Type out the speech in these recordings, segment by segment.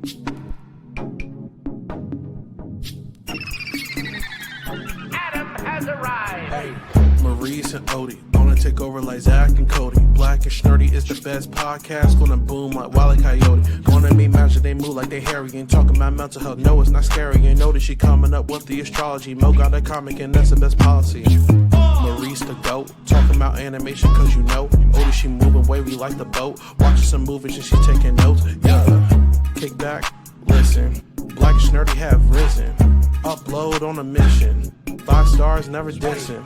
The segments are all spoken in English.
Adam has arrived. Hey, Maurice and Odie gonna take over like Zach and Cody. Black and Snurdy is the best podcast. Gonna boom like Wile E. Coyote. Gonna meet magic, they move like they hairy. Ain't talking about mental health, no, it's not scary. You know that she coming up with the astrology. Mo got a comic and that's the best policy. Maurice the goat, talking about animation cause you know. Odie, she moving wavy like the boat. Watching some movies and she taking notes. Yeah, kick back, listen. Black and Snurdy have risen. Upload on a mission. 5 stars, never dissing.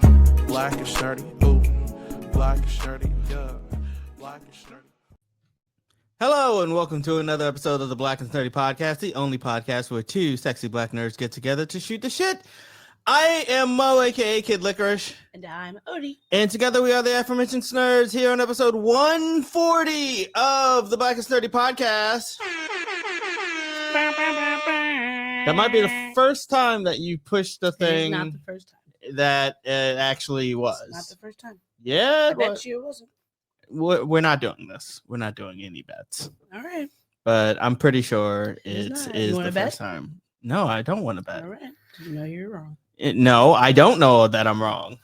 Black and Snurdy, ooh. Black and Snurdy, yeah. Black and Snurdy. Hello and welcome to another episode of the Black and Snurdy podcast, the only podcast where two sexy black nerds get together to shoot the shit. I am Mo, aka Kid Licorish. And I'm Odie. And together we are the aforementioned Snurds here on episode 140 of the Black and Snurdy podcast. That might be the first time that you pushed the thing. Not the first time. That it actually was. It's not the first time. Yeah. I bet you it wasn't. We're not doing this. We're not doing any bets. All right. But I'm pretty sure It's it not. is You the wanna first bet? time. No, I don't want to bet. All right. You know you're wrong. No, I don't know that I'm wrong.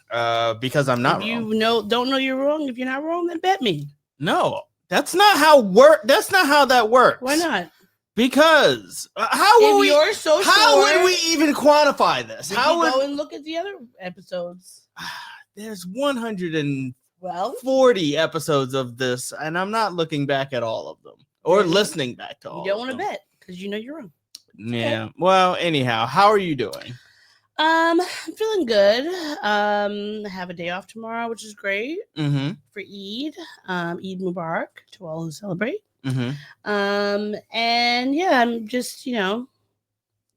Because I'm not If you wrong. don't know you're wrong. If you're not wrong, then bet me. No, that's not how that works. Why not? Because how would If we? you're so How sure, would we even quantify this? we How can would go and look at the other episodes? there's 140 Well, episodes of this, and I'm not looking back at all of them or Then listening back to all. you don't want to bet because you know you're wrong. Yeah. Well, anyhow, how are you doing? I'm feeling good. I have a day off tomorrow, which is great Mm-hmm. for Eid. Eid Mubarak to all who celebrate. Mm-hmm. And yeah, I'm just,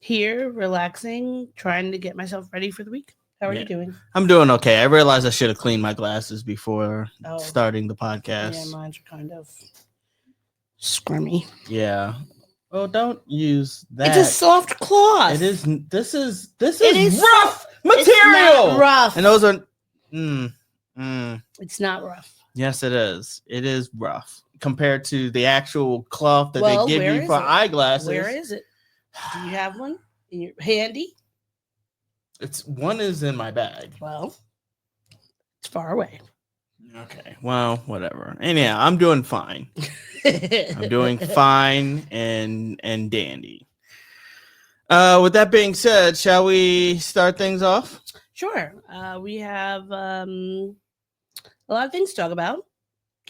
here relaxing, trying to get myself ready for the week. How are Yeah. you doing? I'm doing okay. I realized I should have cleaned my glasses before Oh. starting the Yeah, podcast. mine's are kind of squirmy. Yeah. Well, don't use that. It's a soft cloth. It is. This is It is rough It's material. not rough. And those are. It's not rough. Yes, it is. It is rough compared to the actual cloth that Well, they give where you is for it? eyeglasses. Where is it? Do you have one in your handy? It's one is in my bag. Well, it's far away. Okay. Well, whatever. Anyhow, I'm doing fine. I'm doing fine and dandy. With that being said, shall we start things off? Sure. We have a lot of things to talk about.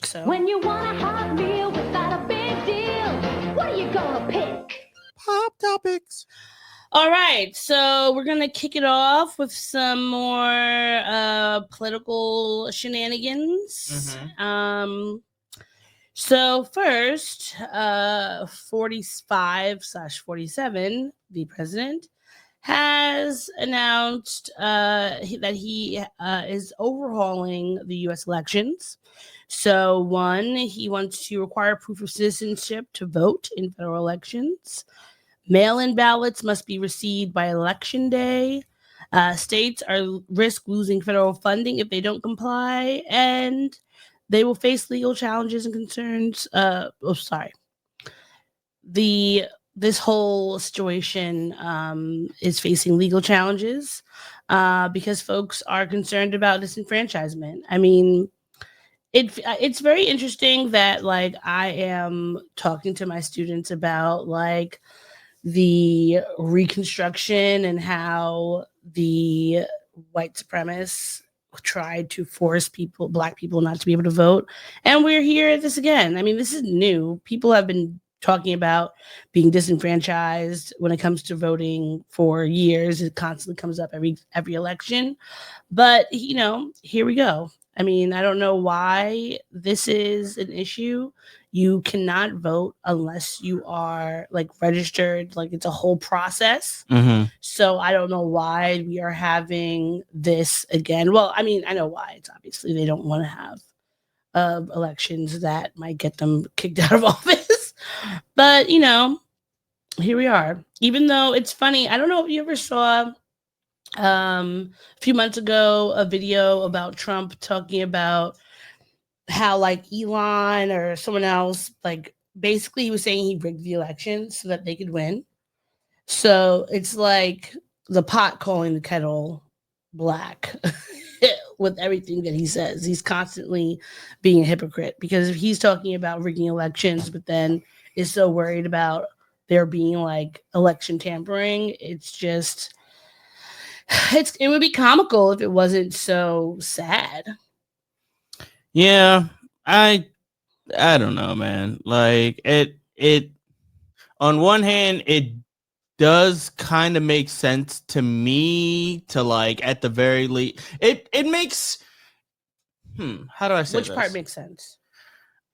So When you want a hot meal without a big deal, what are you gonna pick? Pop topics. all right, so we're gonna kick it off with some more political shenanigans. So first, 45/47, the president has announced that he is overhauling the U.S. elections. So one, he wants to require proof of citizenship to vote in federal elections. Mail-in ballots must be received by election day. States are risk losing federal funding if they don't comply, and they will face legal challenges and concerns. This whole situation is facing legal challenges because folks are concerned about disenfranchisement. I mean, it's very interesting that like I am talking to my students about like the Reconstruction and how the white supremacists tried to force black people not to be able to vote. And we're here at this again. I mean, this is new. People have been talking about being disenfranchised when it comes to voting for years. It constantly comes up every election. But, here we go. I mean, I don't know why this is an issue. You cannot vote unless you are like registered. Like it's a whole process. Mm-hmm. So I don't know why we are having this again. Well, I mean, I know why. It's obviously they don't want to have elections that might get them kicked out of office. But, here we are. Even though it's funny, I don't know if you ever saw a few months ago a video about Trump talking about how like Elon or someone else like basically he was saying he rigged the election so that they could win. So it's like the pot calling the kettle black with everything that he says. He's constantly being a hypocrite because if he's talking about rigging elections, but then is so worried about there being like election tampering, it's just it would be comical if it wasn't so sad. Yeah, I don't know, man. Like it on one hand, it does kind of make sense to me to like at the very least it makes how do I say Which this? part makes sense?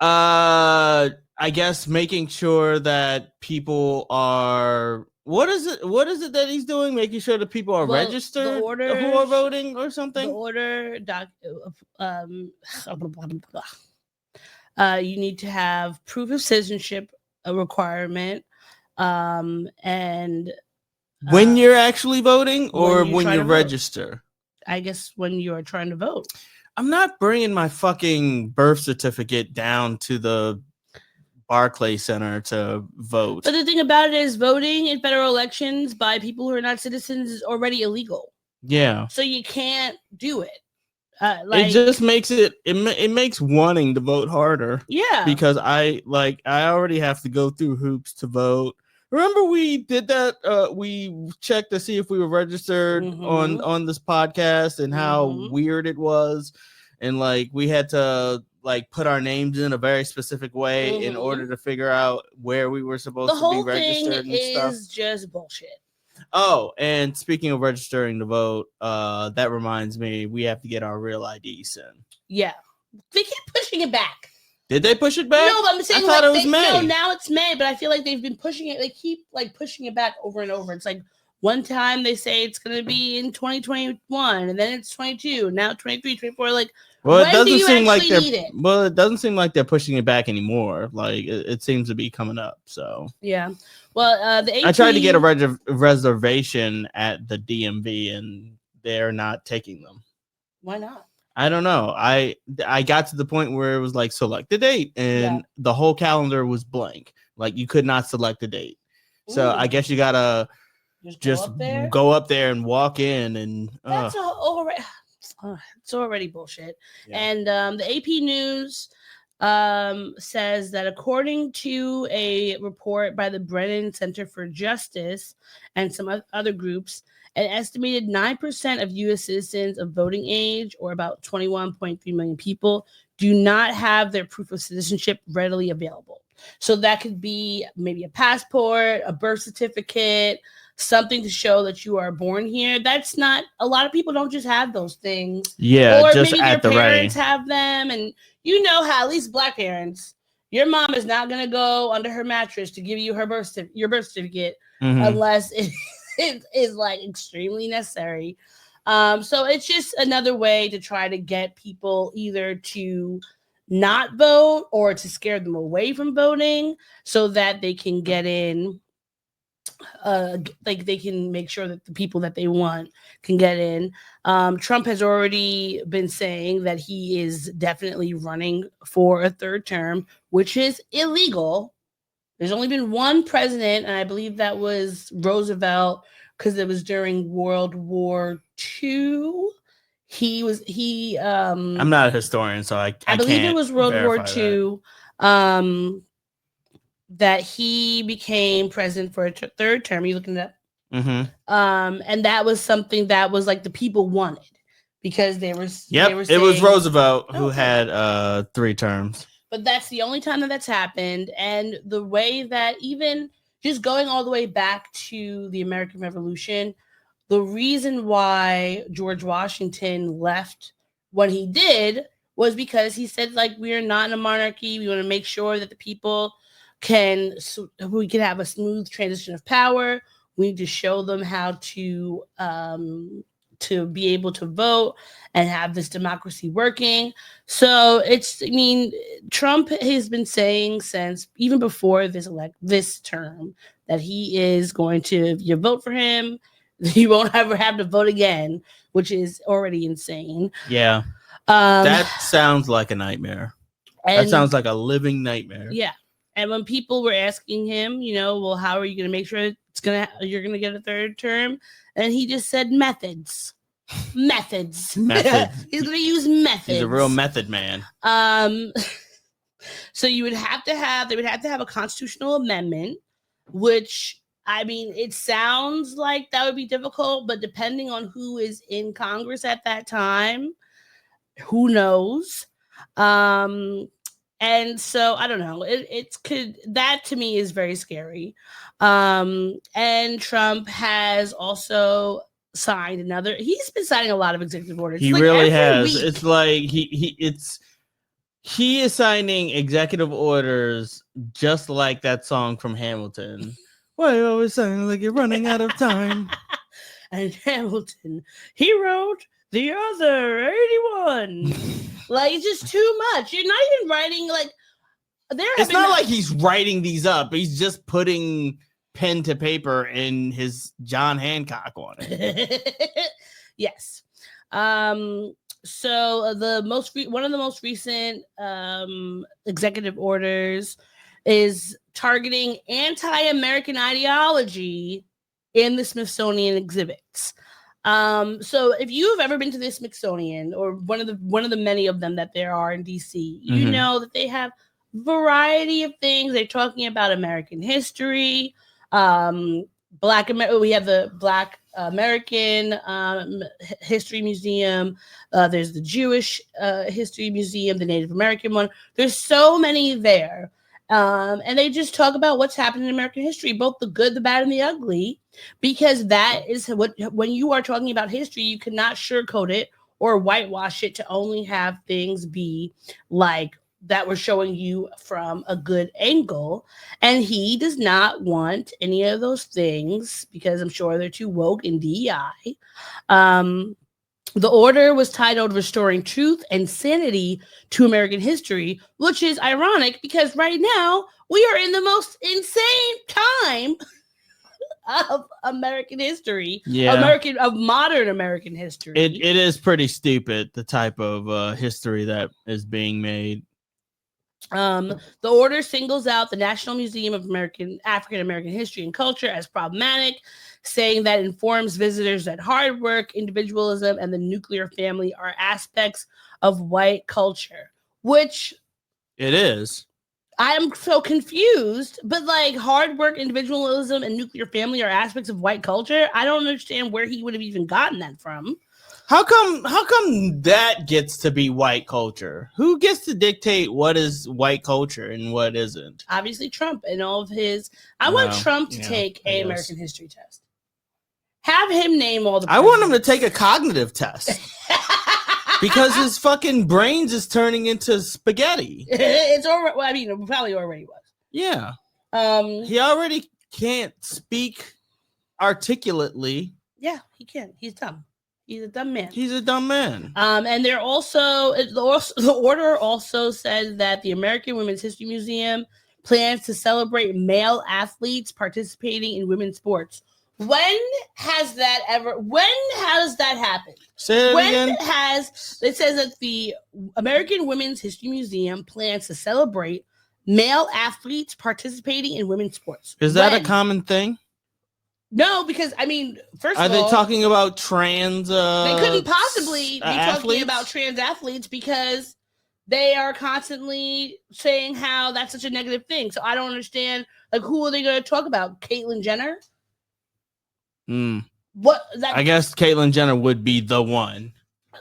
I guess making sure that people are what is it that he's doing? Making sure that people are Well, registered the who orders- are voting or The something. order you need to have proof of citizenship, a requirement, and When you're actually voting or when you when try you to vote. register. I guess when you are trying to vote. I'm not bringing my fucking birth certificate down to the Barclays Center to vote. But the thing about it is voting in federal elections by people who are not citizens is already illegal. Yeah. So you can't do it. It just makes it makes wanting to vote harder. Yeah. Because I already have to go through hoops to vote. Remember we did that we checked to see if we were registered on this podcast and how weird it was, and like we had to like put our names in a very specific way in order to figure out where we were supposed to be registered and stuff. The whole thing is just bullshit. Oh, and speaking of registering to vote, that reminds me, we have to get our real ID soon. Yeah. They keep pushing it back. Did they push it back? No, but I'm saying I thought it was May. No, now it's May, but I feel like they've been pushing it. They keep like pushing it back over and over. It's like one time they say it's going to be in 2021, and then it's 22, now 23, 24. Like, well, when it doesn't do you seem like actually they're. need it? Well, it doesn't seem like they're pushing it back anymore. Like it seems to be coming up. So yeah. Well, the 18, I tried to get a reservation at the DMV, and they're not taking them. Why not? I don't know. I got to the point where it was like select the date, and the whole calendar was blank. Like you could not select a date. So I guess you gotta just go up there and walk in, and that's already it's already bullshit. Yeah. And the AP News says that according to a report by the Brennan Center for Justice and some other groups, an estimated 9% of U.S. citizens of voting age, or about 21.3 million people, do not have their proof of citizenship readily available. So that could be maybe a passport, a birth certificate, something to show that you are born here. That's not, a lot of people don't just have those things. Yeah, or just maybe at their the parents ready. have them, and you know how at least Black parents, your mom is not going to go under her mattress to give you your birth certificate unless it is like extremely necessary. So it's just another way to try to get people either to not vote or to scare them away from voting so that they can get in. Like they can make sure that the people that they want can get in. Trump has already been saying that he is definitely running for a third term, which is illegal. There's only been one president, and I believe that was Roosevelt, because it was during World War II. I'm not a historian, so I believe can't it was World War II. That he became president for a third term. You looking at that? And that was something that was like the people wanted, because they were saying, it was Roosevelt who had 3 terms. But that's the only time that that's happened. And the way that, even just going all the way back to the American Revolution, the reason why George Washington left when he did was because he said, like, we are not in a monarchy. We want to make sure that the people we can have a smooth transition of power. We need to show them how to be able to vote and have this democracy working. So Trump has been saying since even before this term that he is going to, if you vote for him, you won't ever have to vote again, which is already insane. Yeah. That sounds like a nightmare. That sounds like a living nightmare. Yeah. And when people were asking him, well, how are you going to make sure you're going to get a third term? And he just said methods. Methods. Methods. He's going to use methods. He's a real method man. So they would have to have a constitutional amendment, which, I mean, it sounds like that would be difficult, but depending on who is in Congress at that time, who knows? And so I don't know. That to me is very scary. And Trump has also signed another. He's been signing a lot of executive orders. He really has. Week. It's like he is signing executive orders just like that song from Hamilton. Why you always sound like you're running out of time? And Hamilton, he wrote the other 81. Like, it's just too much. You're not even writing it's not like he's writing these up. He's just putting pen to paper in his John Hancock on it. Yes. So one of the most recent executive orders is targeting anti-American ideology in the Smithsonian exhibits. So if you've ever been to the Smithsonian or one of the many of them that there are in DC, you know that they have variety of things. They're talking about American history, we have the Black American History Museum. There's the Jewish History Museum, the Native American one. There's so many there. And they just talk about what's happened in American history, both the good, the bad, and the ugly, because that is when you are talking about history, you cannot sugarcoat it or whitewash it to only have things be like that we're showing you from a good angle. And he does not want any of those things because I'm sure they're too woke in DEI. The order was titled Restoring Truth and Sanity to American History, which is ironic because right now we are in the most insane time of American history, of modern American history. It is pretty stupid, the type of history that is being made. The order singles out the National Museum of African American History and Culture as problematic, saying that informs visitors that hard work, individualism, and the nuclear family are aspects of white culture, which it is. I am so confused, but like hard work, individualism, and nuclear family are aspects of white culture. I don't understand where he would have even gotten that from. How come that gets to be white culture? Who gets to dictate what is white culture and what isn't? Obviously Trump and all of his. I want Trump to take an American history test. Have him name all the presidents. I want him to take a cognitive test. Because his fucking brains is turning into spaghetti. It's already. Well, I mean, it probably already was. Yeah. He already can't speak articulately. Yeah, he can. He's dumb. He's a dumb man. He's a dumb man. And they're also the order also said that the American Women's History Museum plans to celebrate male athletes participating in women's sports. When has that happened? Say it again. It says that the American Women's History Museum plans to celebrate male athletes participating in women's sports. Is that a common thing? No, because I mean, first of all, are they talking about trans? They couldn't possibly be athletes? talking about trans athletes because they are constantly saying how that's such a negative thing. So I don't understand. Like, who are they going to talk about? Caitlyn Jenner? I guess Caitlyn Jenner would be the one.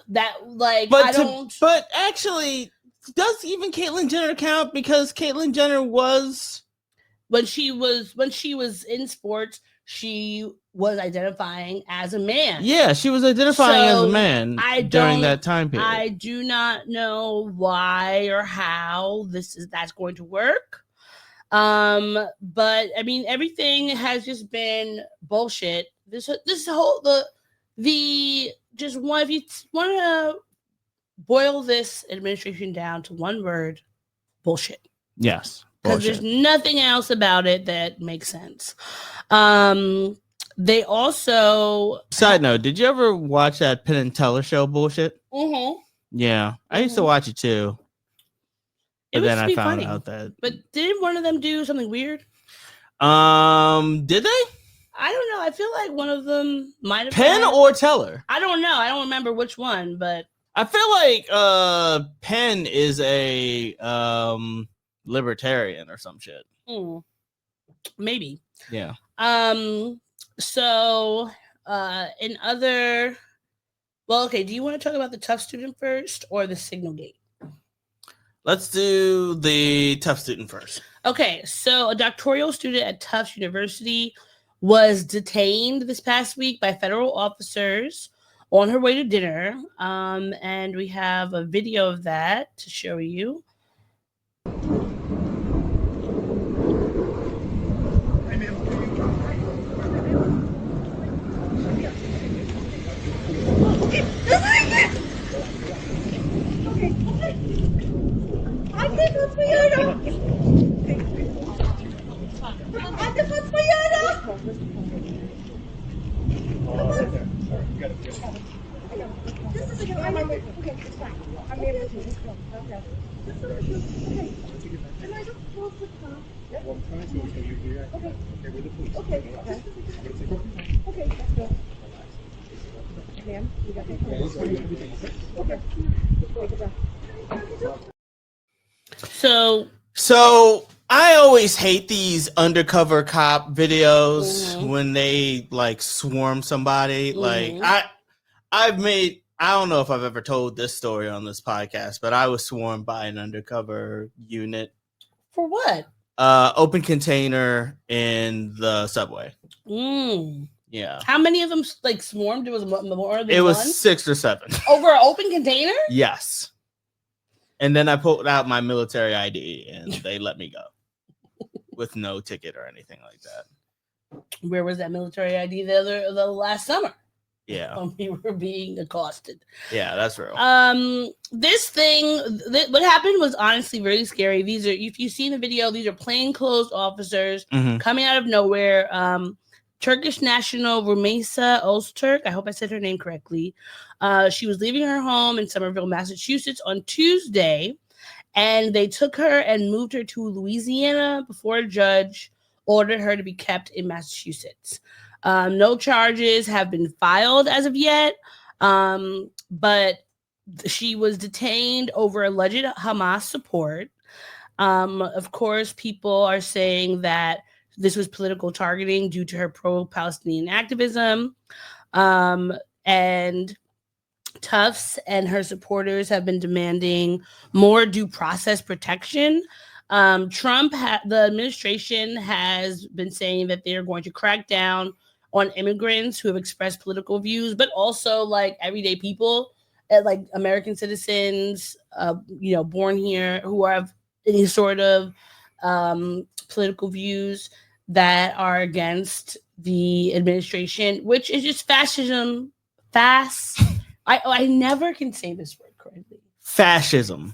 That like, but actually, does even Caitlyn Jenner count? Because Caitlyn Jenner was when she was in sports, she was identifying as a man. Yeah, she was identifying as a man during that time period. I do not know why or how that's going to work. But I mean, everything has just been bullshit. This whole if you want to boil this administration down to one word, bullshit. Yes. Because there's nothing else about it that makes sense. They also... Side note, did you ever watch that Penn and Teller show bullshit? Mm-hmm. Yeah. I used to watch it too. But then was I be found funny. out that. But didn't one of them do something weird? Did they? I don't know. I feel like one of them might have Penn been. or Teller? I don't know. I don't remember which one, but I feel like Penn is a libertarian or some shit. Maybe. Yeah. So in other, well, okay. Do you want to talk about the tough student first or the Signalgate? Let's do the tough student first. Okay, so a doctoral student at Tufts University was detained this past week by federal officers on her way to dinner. And we have a video of that to show you. So I always hate these undercover cop videos when they like swarm somebody. Like I don't know if I've ever told this story on this podcast, but I was swarmed by an undercover unit. For what? Open container in the subway. Yeah. How many of them like swarmed? It was more than It was one? 6 or 7. Over an open container? Yes. And then I pulled out my military ID and they let me go with no ticket or anything like that. Where was that military ID the last summer? Yeah. When we were being accosted. Yeah, that's real. This thing, what happened was honestly really scary. These are, if you've seen the video, these are plainclothes officers coming out of nowhere. Turkish national Rumeysa Öztürk, I hope I said her name correctly. She was leaving her home in Somerville, Massachusetts on Tuesday, and they took her and moved her to Louisiana before a judge ordered her to be kept in Massachusetts. No charges have been filed as of yet, but she was detained over alleged Hamas support. Of course, people are saying that this was political targeting due to her pro-Palestinian activism. And Tufts and her supporters have been demanding more due process protection. The administration has been saying that they are going to crack down on immigrants who have expressed political views, but also like everyday people, like American citizens, born here who have any sort of political views that are against the administration, which is just fascism. I never can say this word correctly. Fascism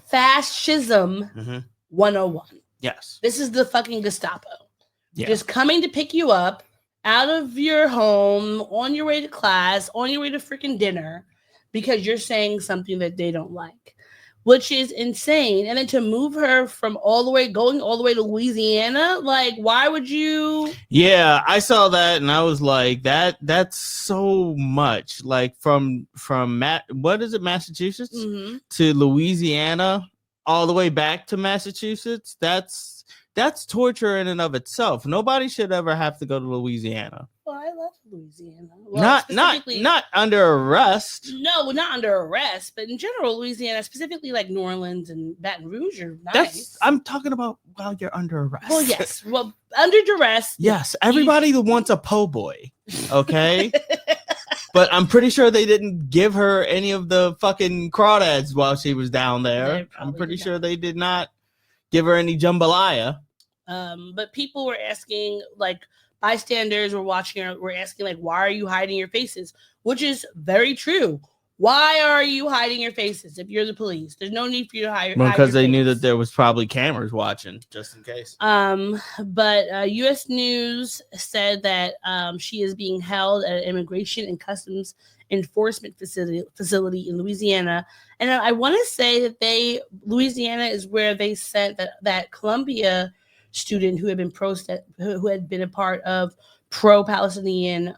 101. Yes. This is the fucking Gestapo. Yeah. Just coming to pick you up out of your home, on your way to class, on your way to freaking dinner, because you're saying something that they don't like, which is insane. And then to move her from going all the way to Louisiana, like, why would you? Yeah, I saw that and I was like, that's so much. Like from Massachusetts to Louisiana, all the way back to Massachusetts. That's torture in and of itself. Nobody should ever have to go to Louisiana. Well, I love Louisiana. Well, not under arrest. No, not under arrest, but in general, Louisiana, specifically like New Orleans and Baton Rouge, are nice. I'm talking about while you're under arrest. Well, yes. Well, under duress. Yes, everybody wants a po' boy. Okay. But I'm pretty sure they didn't give her any of the fucking crawdads while she was down there. I'm pretty sure they did not give her any jambalaya. But people were asking, like, bystanders were watching her, were asking, like, why are you hiding your faces? Which is very true. Why are you hiding your faces if you're the police? There's no need for you to hide. Because they knew face. that there was probably cameras watching, just in case. But U.S. News said that she is being held at an immigration and customs enforcement facility in Louisiana, and I want to say that Louisiana is where they sent that Columbia student who had been a part of pro-Palestinian.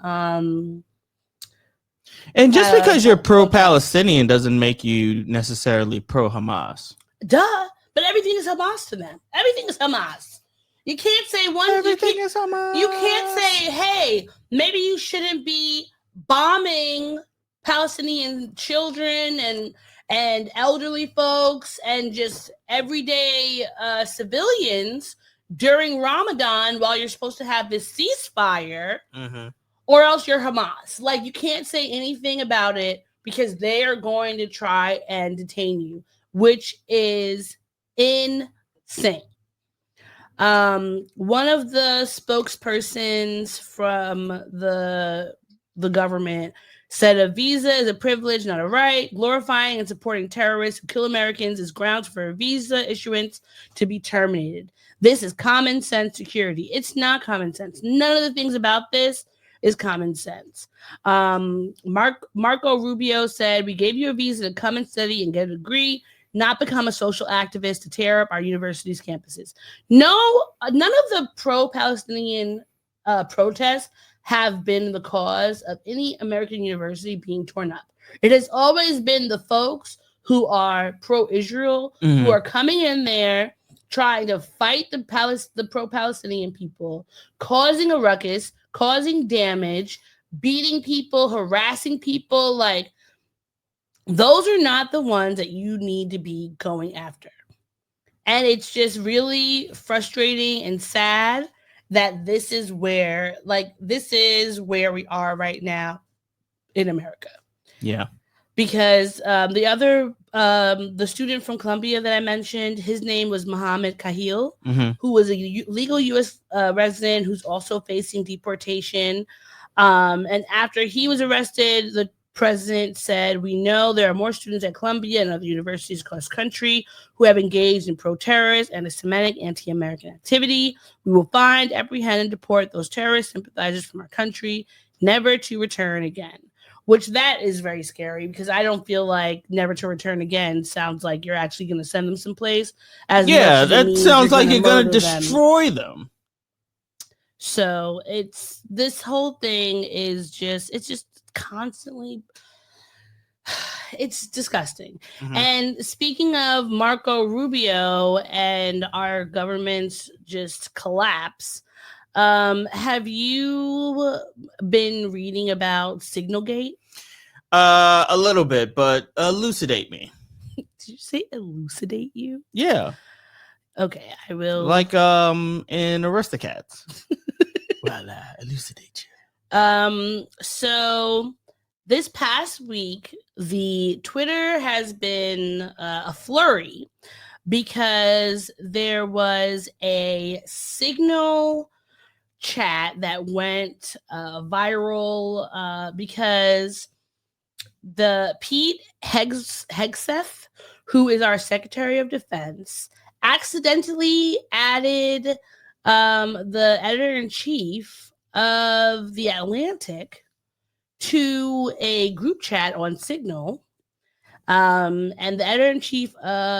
And just because you're pro-Palestinian doesn't make you necessarily pro-Hamas. Duh. But everything is Hamas to them. Everything is Hamas. You can't say one. Everything is Hamas. You can't say, hey, maybe you shouldn't be bombing Palestinian children and elderly folks and just everyday civilians during Ramadan while you're supposed to have this ceasefire. Mm-hmm. Or else you're Hamas. Like, you can't say anything about it because they are going to try and detain you, which is insane. One of the spokespersons from the government said a visa is a privilege, not a right. Glorifying and supporting terrorists who kill Americans is grounds for a visa issuance to be terminated. This is common sense security. It's not common sense. None of the things about this is common sense. Marco Rubio said, we gave you a visa to come and study and get a degree, not become a social activist to tear up our university's campuses. No, none of the pro-Palestinian protests have been the cause of any American university being torn up. It has always been the folks who are pro-Israel, who are coming in there trying to fight the pro-Palestinian people, causing a ruckus, causing damage, beating people, harassing people. Like, those are not the ones that you need to be going after. And it's just really frustrating and sad that this is where we are right now in America. Yeah. Because the student from Columbia that I mentioned, his name was Mohammed Kahil, who was a legal U.S. Resident who's also facing deportation. And after he was arrested, the president said, we know there are more students at Columbia and other universities across the country who have engaged in pro-terrorist, anti-Semitic, anti-American activity. We will find, apprehend, and deport those terrorist sympathizers from our country, never to return again. Which that is very scary because I don't feel like never to return again sounds like you're actually going to send them someplace. That sounds like you're going to destroy them. So this whole thing is just constantly, it's disgusting. And speaking of Marco Rubio and our government's just collapse, have you been reading about Signalgate? A little bit, but elucidate me. Did you say elucidate you? Yeah. Okay, I will. Like in Aristocats. Well, elucidate you. So this past week, the Twitter has been a flurry because there was a Signal chat that went viral because the Pete Hegseth, who is our Secretary of Defense, accidentally added the editor-in-chief of The Atlantic to a group chat on Signal. And the editor-in-chief,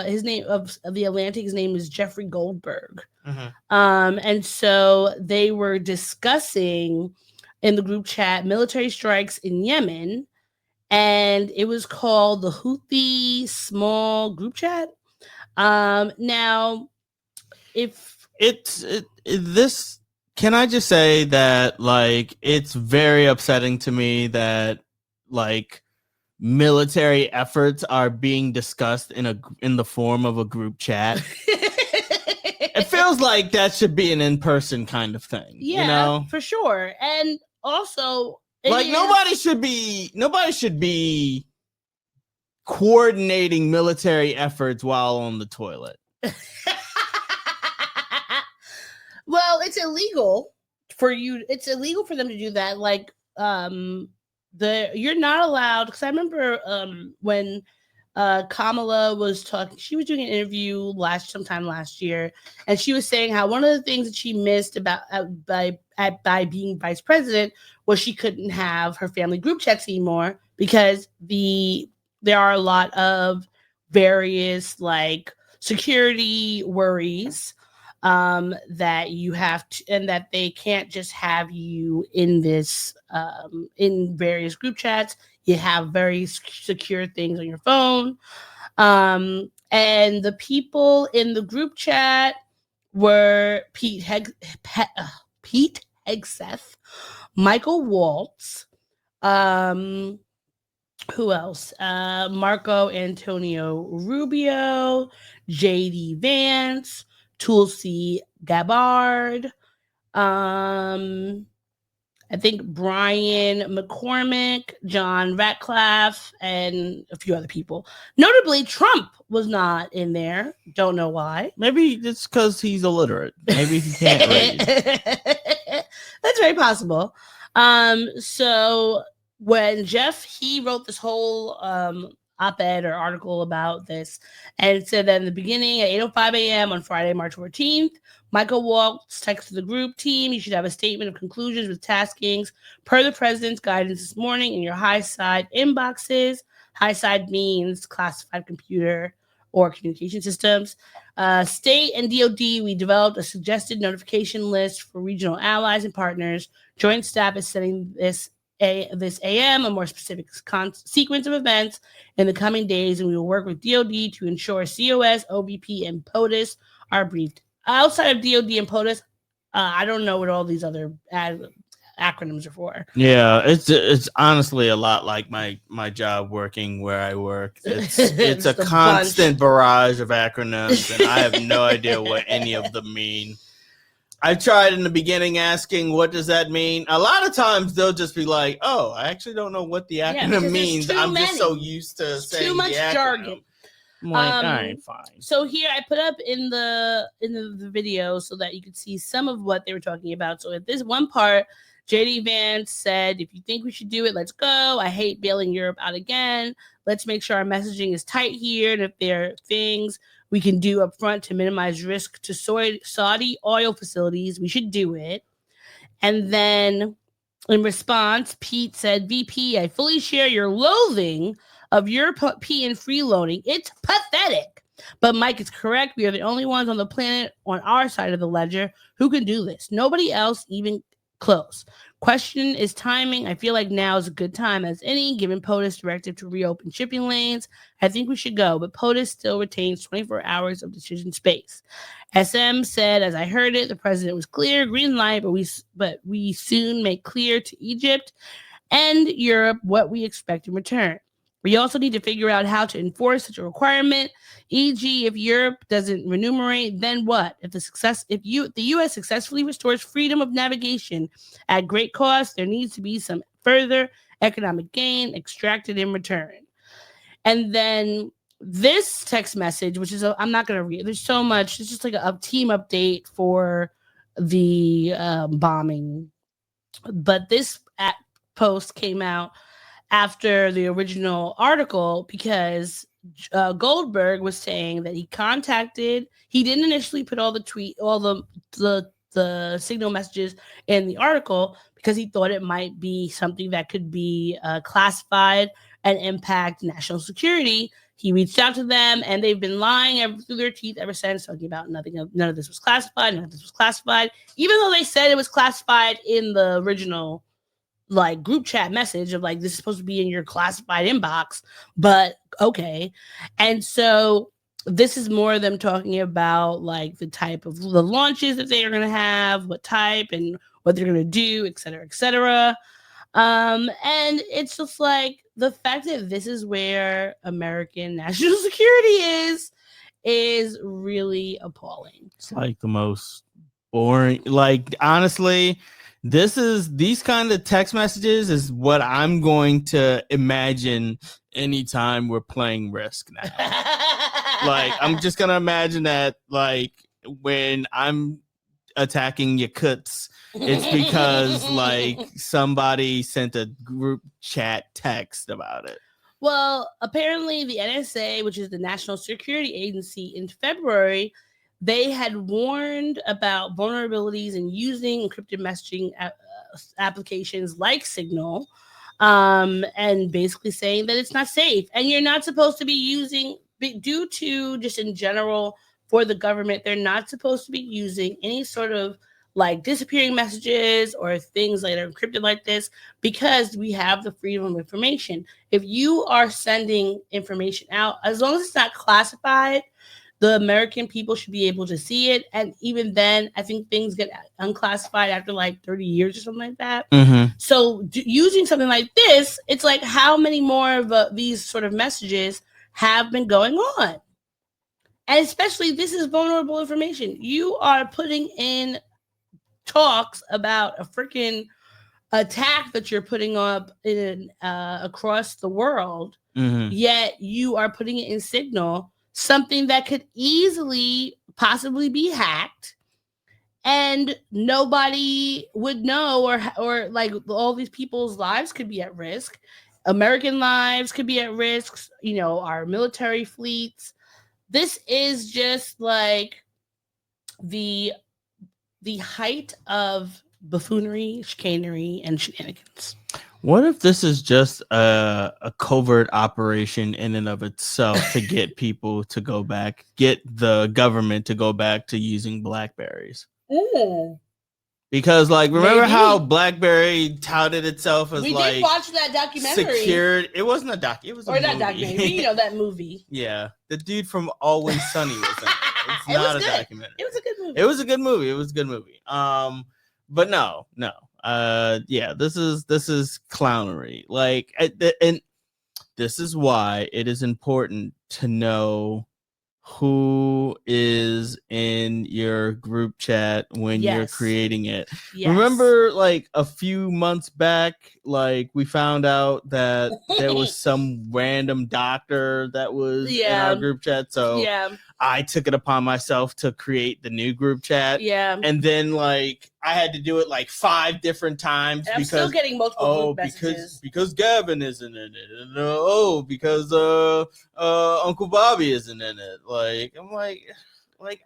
his name of The Atlantic, his name is Jeffrey Goldberg. And so they were discussing in the group chat military strikes in Yemen, and it was called the Houthi Small Group Chat. Now, if this, can I just say that, like, it's very upsetting to me that, like, military efforts are being discussed in the form of a group chat. It feels like that should be an in-person kind of thing. Yeah, you know? For sure. And also, like, nobody should be coordinating military efforts while on the toilet. Well, it's illegal for them to do that. Like, you're not allowed, because I remember when Kamala was talking, she was doing an interview sometime last year, and she was saying how one of the things that she missed about by being vice president was she couldn't have her family group chats anymore because there are a lot of various like security worries that you have to, and that they can't just have you in this in various group chats. You have very secure things on your phone. And the people in the group chat were Pete Hegseth, Michael Waltz, who else? Marco Antonio Rubio, JD Vance, Tulsi Gabbard, I think Brian McCormick, John Ratcliffe, and a few other people. Notably, Trump was not in there. Don't know why. Maybe it's because he's illiterate. Maybe he can't read. That's very possible. So when he wrote this whole op-ed or article about this, and it said that in the beginning at 8:05 a.m. on Friday, March 14th, Michael Waltz texted the group team, you should have a statement of conclusions with taskings per the president's guidance this morning in your high side inboxes. High side means classified computer or communication systems. State and DOD, we developed a suggested notification list for regional allies and partners. Joint staff is setting this AM a more specific sequence of events in the coming days, and we will work with DOD to ensure COS, OBP, and POTUS are briefed. Outside of DOD and POTUS, I don't know what all these other acronyms are for. Yeah, it's honestly a lot like my job working where I work. It's a constant barrage of acronyms, and I have no idea what any of them mean. I tried in the beginning asking, what does that mean? A lot of times they'll just be like, oh, I actually don't know what the acronym means. I'm just so used to saying too much jargon. I'm like, all right, fine. So here I put up in the video so that you could see some of what they were talking about. So at this one part, JD Vance said, if you think we should do it, let's go. I hate bailing Europe out again. Let's make sure our messaging is tight here. And if there are things we can do up front to minimize risk to Saudi oil facilities, we should do it. And then in response, Pete said, VP, I fully share your loathing of European freeloading. It's pathetic. But Mike is correct. We are the only ones on the planet on our side of the ledger who can do this. Nobody else even close. Question is timing. I feel like now is a good time as any, given POTUS directive to reopen shipping lanes. I think we should go, but POTUS still retains 24 hours of decision space. SM said, as I heard it, the president was clear, green light, but we soon make clear to Egypt and Europe what we expect in return. We also need to figure out how to enforce such a requirement, e.g., if Europe doesn't remunerate, then what? If the U.S. successfully restores freedom of navigation at great cost, there needs to be some further economic gain extracted in return. And then this text message, which is I'm not going to read. There's so much. It's just like a team update for the bombing. But this post came out after the original article because Goldberg was saying that he didn't initially put all the signal messages in the article because he thought it might be something that could be classified and impact national security. He reached out to them, and they've been lying through their teeth ever since, talking about none of this was classified, even though they said it was classified in the original like group chat message of like, this is supposed to be in your classified inbox, but okay. And so this is more of them talking about like the type of the launches that they are going to have, what type and what they're going to do, et cetera, et cetera. And it's just like the fact that this is where American national security is really appalling. It's like the most boring, like honestly, these kind of text messages is what I'm going to imagine anytime we're playing Risk now. Like, I'm just going to imagine that, like, when I'm attacking Yakuts, it's because like somebody sent a group chat text about it. Well, apparently the NSA, which is the National Security Agency, in February, they had warned about vulnerabilities in using encrypted messaging applications like Signal, and basically saying that it's not safe. And you're not supposed to be using, due to just in general for the government, they're not supposed to be using any sort of like disappearing messages or things that are encrypted like this, because we have the freedom of information. If you are sending information out, as long as it's not classified, the American people should be able to see it. And even then, I think things get unclassified after like 30 years or something like that. Mm-hmm. So using something like this, it's like how many more of these sort of messages have been going on? And especially, this is vulnerable information. You are putting in talks about a freaking attack that you're putting up in across the world, yet you are putting it in Signal, something that could easily possibly be hacked, and nobody would know, or like all these people's lives could be at risk. American lives could be at risk, our military fleets. This is just like the height of buffoonery, chicanery, and shenanigans. What if this is just a covert operation in and of itself to get people to go back, get the government to go back to using Blackberries? Ooh. Because, like, remember how BlackBerry touted itself as we did watch that documentary. Secured. It wasn't a doc. It was a movie. Not documentary. That movie. Yeah, the dude from Always Sunny was in it. It's not a documentary. It was a good movie. It was a good movie. But no. Yeah, this is clownery. Like, and this is why it is important to know who is in your group chat when you're creating it. Yes. Remember, like a few months back, like we found out that there was some random doctor that was in our group chat. So I took it upon myself to create the new group chat. Yeah. And then like I had to do it like 5 different times. And I'm still getting multiple group messages. Because Gavin isn't in it. And, because Uncle Bobby isn't in it. Like, I'm like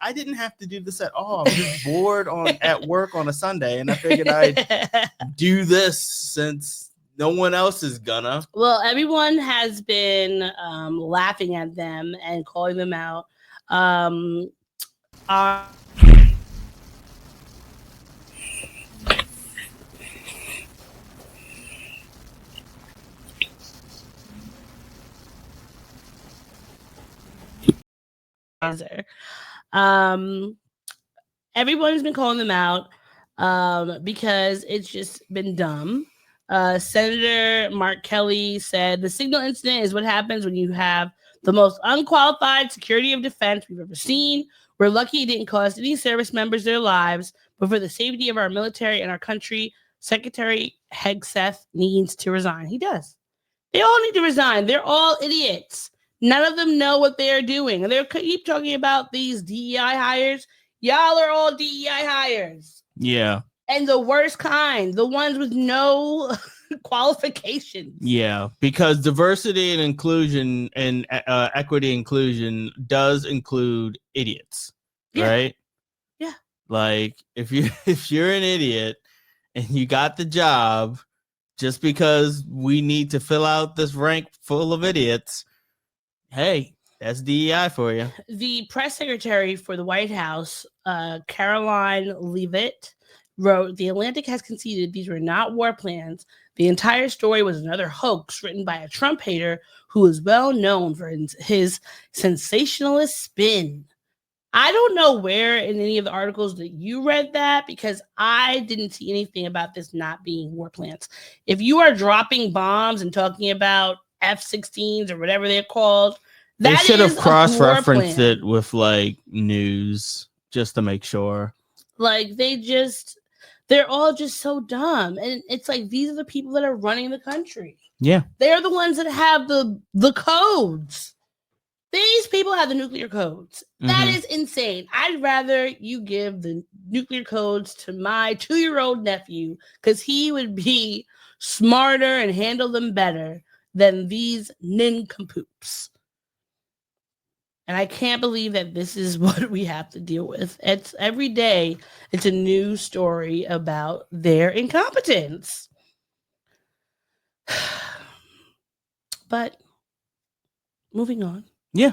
I didn't have to do this at all. I'm just bored at work on a Sunday, and I figured I'd do this since no one else is gonna. Well, everyone has been laughing at them and calling them out. Everyone's been calling them out because it's just been dumb. Senator Mark Kelly said the Signal incident is what happens when you have the most unqualified security of defense we've ever seen. We're lucky it didn't cost any service members their lives, but for the safety of our military and our country, Secretary Hegseth needs to resign. He does. They all need to resign. They're all idiots. None of them know what they're doing. And they keep talking about these DEI hires. Y'all are all DEI hires. Yeah. And the worst kind, the ones with no qualifications. Yeah, because diversity and inclusion and equity inclusion does include idiots, right? Yeah. Like if you're an idiot and you got the job just because we need to fill out this rank full of idiots, hey, that's DEI for you. The press secretary for the White House, Caroline Leavitt, wrote, "The Atlantic has conceded these were not war plans. The entire story was another hoax written by a Trump hater who is well known for his sensationalist spin." I don't know where in any of the articles that you read that, because I didn't see anything about this not being war plans. If you are dropping bombs and talking about F-16s or whatever they're called, they should have cross-referenced it with like news just to make sure. Like they're all just so dumb. And it's like, these are the people that are running the country. Yeah. They're the ones that have the codes. These people have the nuclear codes. That Mhm. is insane. I'd rather you give the nuclear codes to my 2-year-old nephew because he would be smarter and handle them better than these nincompoops. And I can't believe that this is what we have to deal with. It's every day, it's a new story about their incompetence. But moving on. Yeah.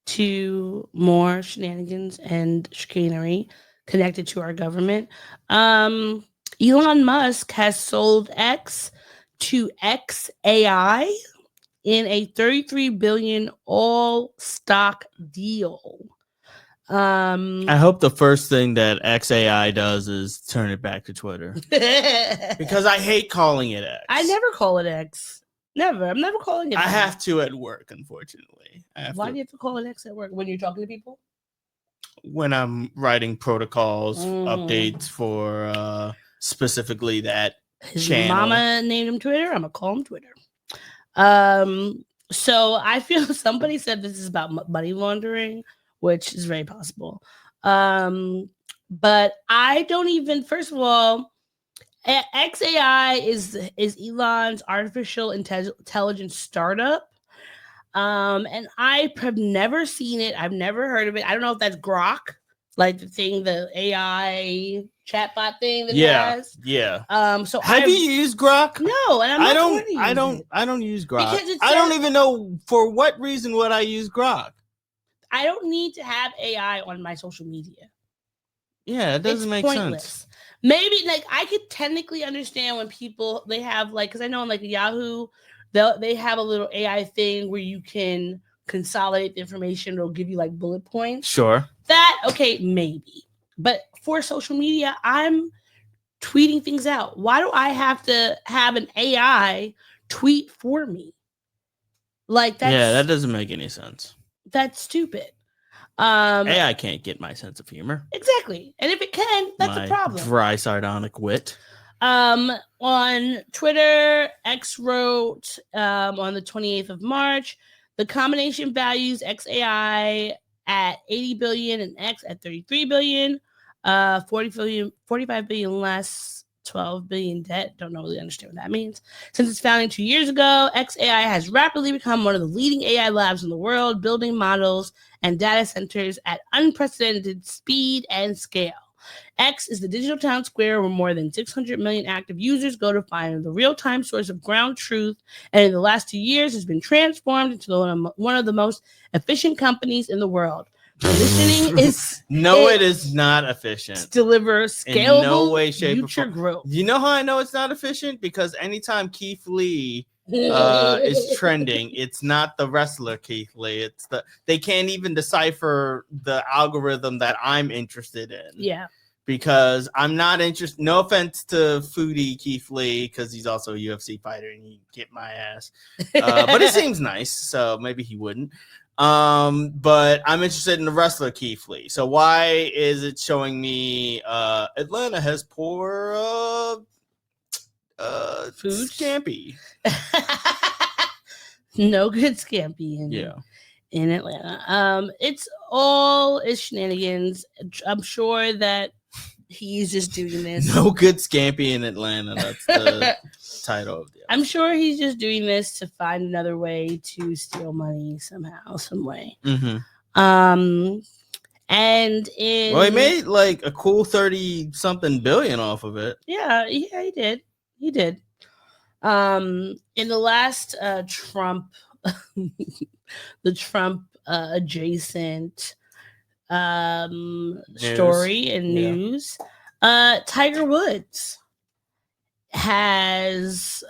To more shenanigans and chicanery connected to our government. Elon Musk has sold X to XAI in a $33 billion all stock deal. I hope the first thing that XAI does is turn it back to Twitter because I hate calling it X. I never call it X. Never. I'm never calling it I X. have to at work, unfortunately. Why do you have to call it X at work when you're talking to people? When I'm writing protocols, updates for specifically that His channel. mama named him Twitter. I'm gonna call him Twitter. So I feel somebody said this is about money laundering, which is very possible. But I don't even. First of all, XAI is Elon's artificial intelligence startup. And I have never seen it. I've never heard of it. I don't know if that's Grok, like the thing, the AI chatbot thing that it has. Yeah. So have you used Grok? No, and I don't use Grok. Because I don't even know for what reason would I use Grok. I don't need to have AI on my social media. Yeah, it doesn't make sense. Maybe like I could technically understand when people they have like, because I know on like Yahoo, they have a little AI thing where you can consolidate the information. It'll give you like bullet points. Sure. That okay, maybe. But for social media, I'm tweeting things out. Why do I have to have an AI tweet for me? Like that doesn't make any sense. That's stupid. AI can't get my sense of humor. Exactly. And if it can, that's a problem. Dry, sardonic wit. On Twitter, X wrote on the 28th of March, the combination values XAI at 80 billion and X at 33 billion, 45 billion less, 12 billion debt. Don't really understand what that means. Since its founding 2 years ago, XAI has rapidly become one of the leading AI labs in the world, building models and data centers at unprecedented speed and scale. X is the digital town square where more than 600 million active users go to find the real-time source of ground truth, and in the last 2 years has been transformed into one of the most efficient companies in the world. Positioning is it is not efficient. To deliver scalable in no way, shape, future or form. growth. You know how I know it's not efficient? Because anytime Keith Lee is trending, it's not the wrestler Keith Lee. It's they can't even decipher the algorithm that I'm interested in. Yeah. Because I'm not interested. No offense to foodie Keith Lee, because he's also a UFC fighter and he get my ass. But it seems nice, so maybe he wouldn't. But I'm interested in the wrestler Keith Lee. So why is it showing me Atlanta has poor food scampi? No good scampi in Atlanta. It's shenanigans. I'm sure that he's just doing this. No good scampi in Atlanta. That's the title of the episode. I'm sure he's just doing this to find another way to steal money somehow, some way. Mm-hmm. And he made like a cool 30-something billion off of it. Yeah, he did. He did. In the last Trump, the Trump adjacent story and news, Tiger Woods has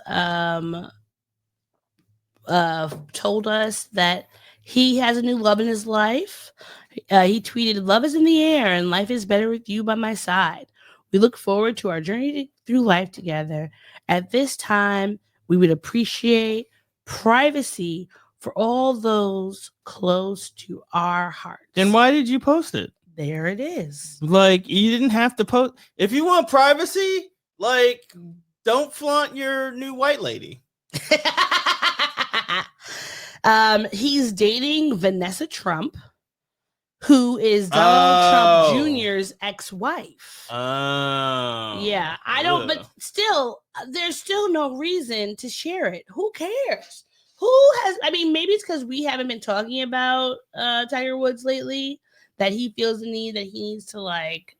told us that he has a new love in his life. He tweeted, "Love is in the air and life is better with you by my side. We look forward to our journey through life together. At this time, we would appreciate privacy for all those close to our hearts." Then why did you post it? There it is. Like, you didn't have to post. If you want privacy, like, don't flaunt your new white lady. He's dating Vanessa Trump, who is Donald Trump Jr.'s ex-wife. Oh. Yeah, I don't, but still, there's still no reason to share it. Who cares? Maybe it's because we haven't been talking about Tiger Woods lately, that he feels the need that he needs to like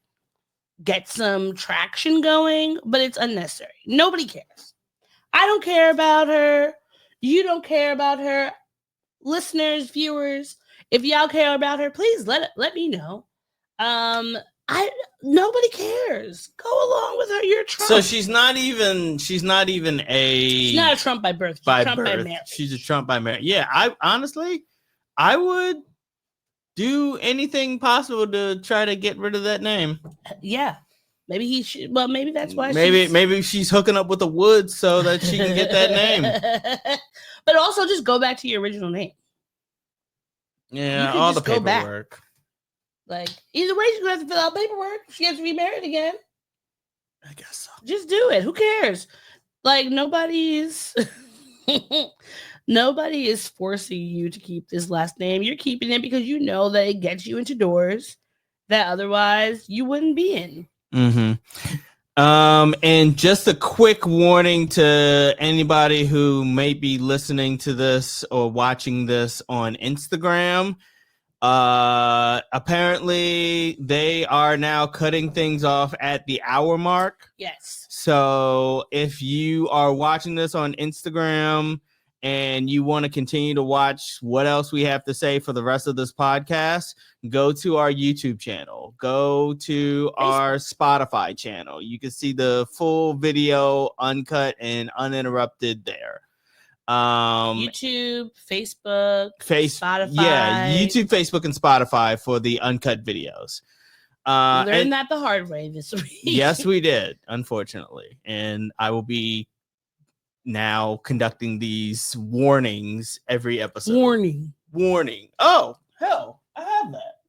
get some traction going, but it's unnecessary. Nobody cares. I don't care about her. You don't care about her. Listeners, viewers, if y'all care about her, please let me know. Nobody cares. Go along with her. You're Trump. So she's not a. She's not a Trump by birth. She's Trump by marriage. She's a Trump by marriage. Yeah, I would do anything possible to try to get rid of that name. Yeah. Maybe he should. Well, maybe that's why. Maybe she's hooking up with the Woods so that she can get that name. But also, just go back to your original name. Yeah, all the paperwork. Like either way, she's gonna have to fill out paperwork. She has to be married again. I guess so. Just do it. Who cares? Like nobody is forcing you to keep this last name. You're keeping it because you know that it gets you into doors that otherwise you wouldn't be in. Mm-hmm. And just a quick warning to anybody who may be listening to this or watching this on Instagram. Apparently they are now cutting things off at the hour mark. Yes. So if you are watching this on Instagram and you want to continue to watch what else we have to say for the rest of this podcast, go to our YouTube channel, go to our Spotify channel. You can see the full video uncut and uninterrupted there. YouTube, Facebook, Spotify. Yeah, YouTube, Facebook, and Spotify for the uncut videos. Learned that the hard way this week. Yes, we did, unfortunately. And I will be now conducting these warnings every episode. Warning. Oh, hell, I have that.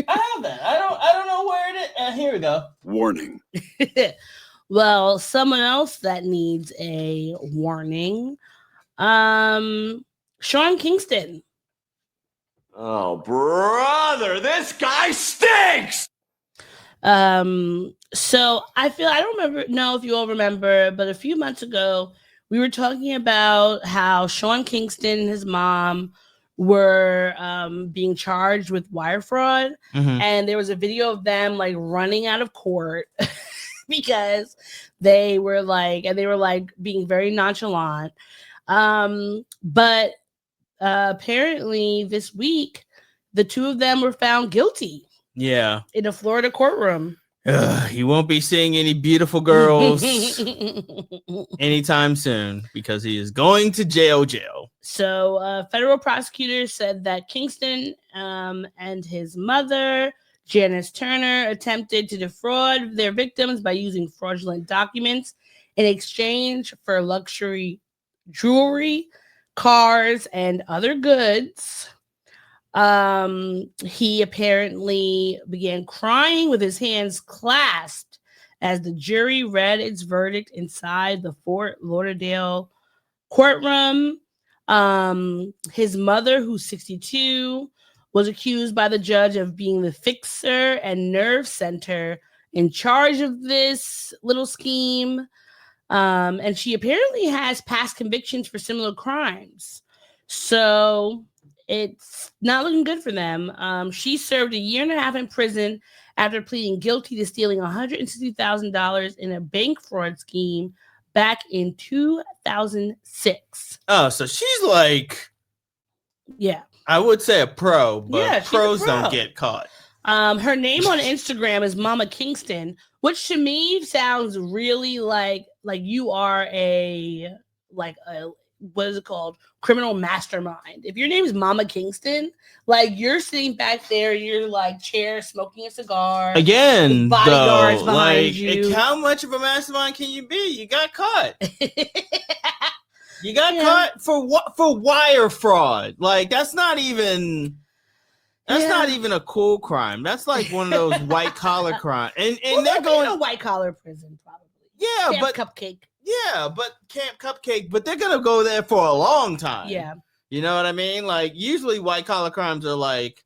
I don't know where it is. Here we go. Warning. Well, someone else that needs a warning. Sean Kingston. Oh, brother, this guy stinks. So I don't know if you all remember, but a few months ago, we were talking about how Sean Kingston and his mom were being charged with wire fraud. Mm-hmm. And there was a video of them like running out of court because they were being very nonchalant. But apparently this week, the two of them were found guilty. Yeah. In a Florida courtroom. You won't be seeing any beautiful girls anytime soon because he is going to jail. So federal prosecutors said that Kingston and his mother, Janice Turner, attempted to defraud their victims by using fraudulent documents in exchange for luxury jewelry, cars, and other goods. He apparently began crying with his hands clasped as the jury read its verdict inside the Fort Lauderdale courtroom. His mother, who's 62, was accused by the judge of being the fixer and nerve center in charge of this little scheme. And she apparently has past convictions for similar crimes. So it's not looking good for them. She served 1.5 years in prison after pleading guilty to stealing $160,000 in a bank fraud scheme back in 2006. Oh, so she's like, yeah, I would say a pro, but yeah, pros don't get caught. Her name on Instagram is Mama Kingston, which to me sounds really like you are a what is it called? Criminal mastermind. If your name is Mama Kingston, like you're sitting back there, you're like chair smoking a cigar. Again, bodyguards though, behind you. How much of a mastermind can you be? You got caught. You got caught for what? For wire fraud. Like that's not even a cool crime. That's like one of those white collar crimes. And they're going to white collar prison probably. Yeah, Camp but Cupcake. Yeah, but Camp Cupcake, but they're gonna go there for a long time. Yeah. You know what I mean? Like usually white collar crimes are like,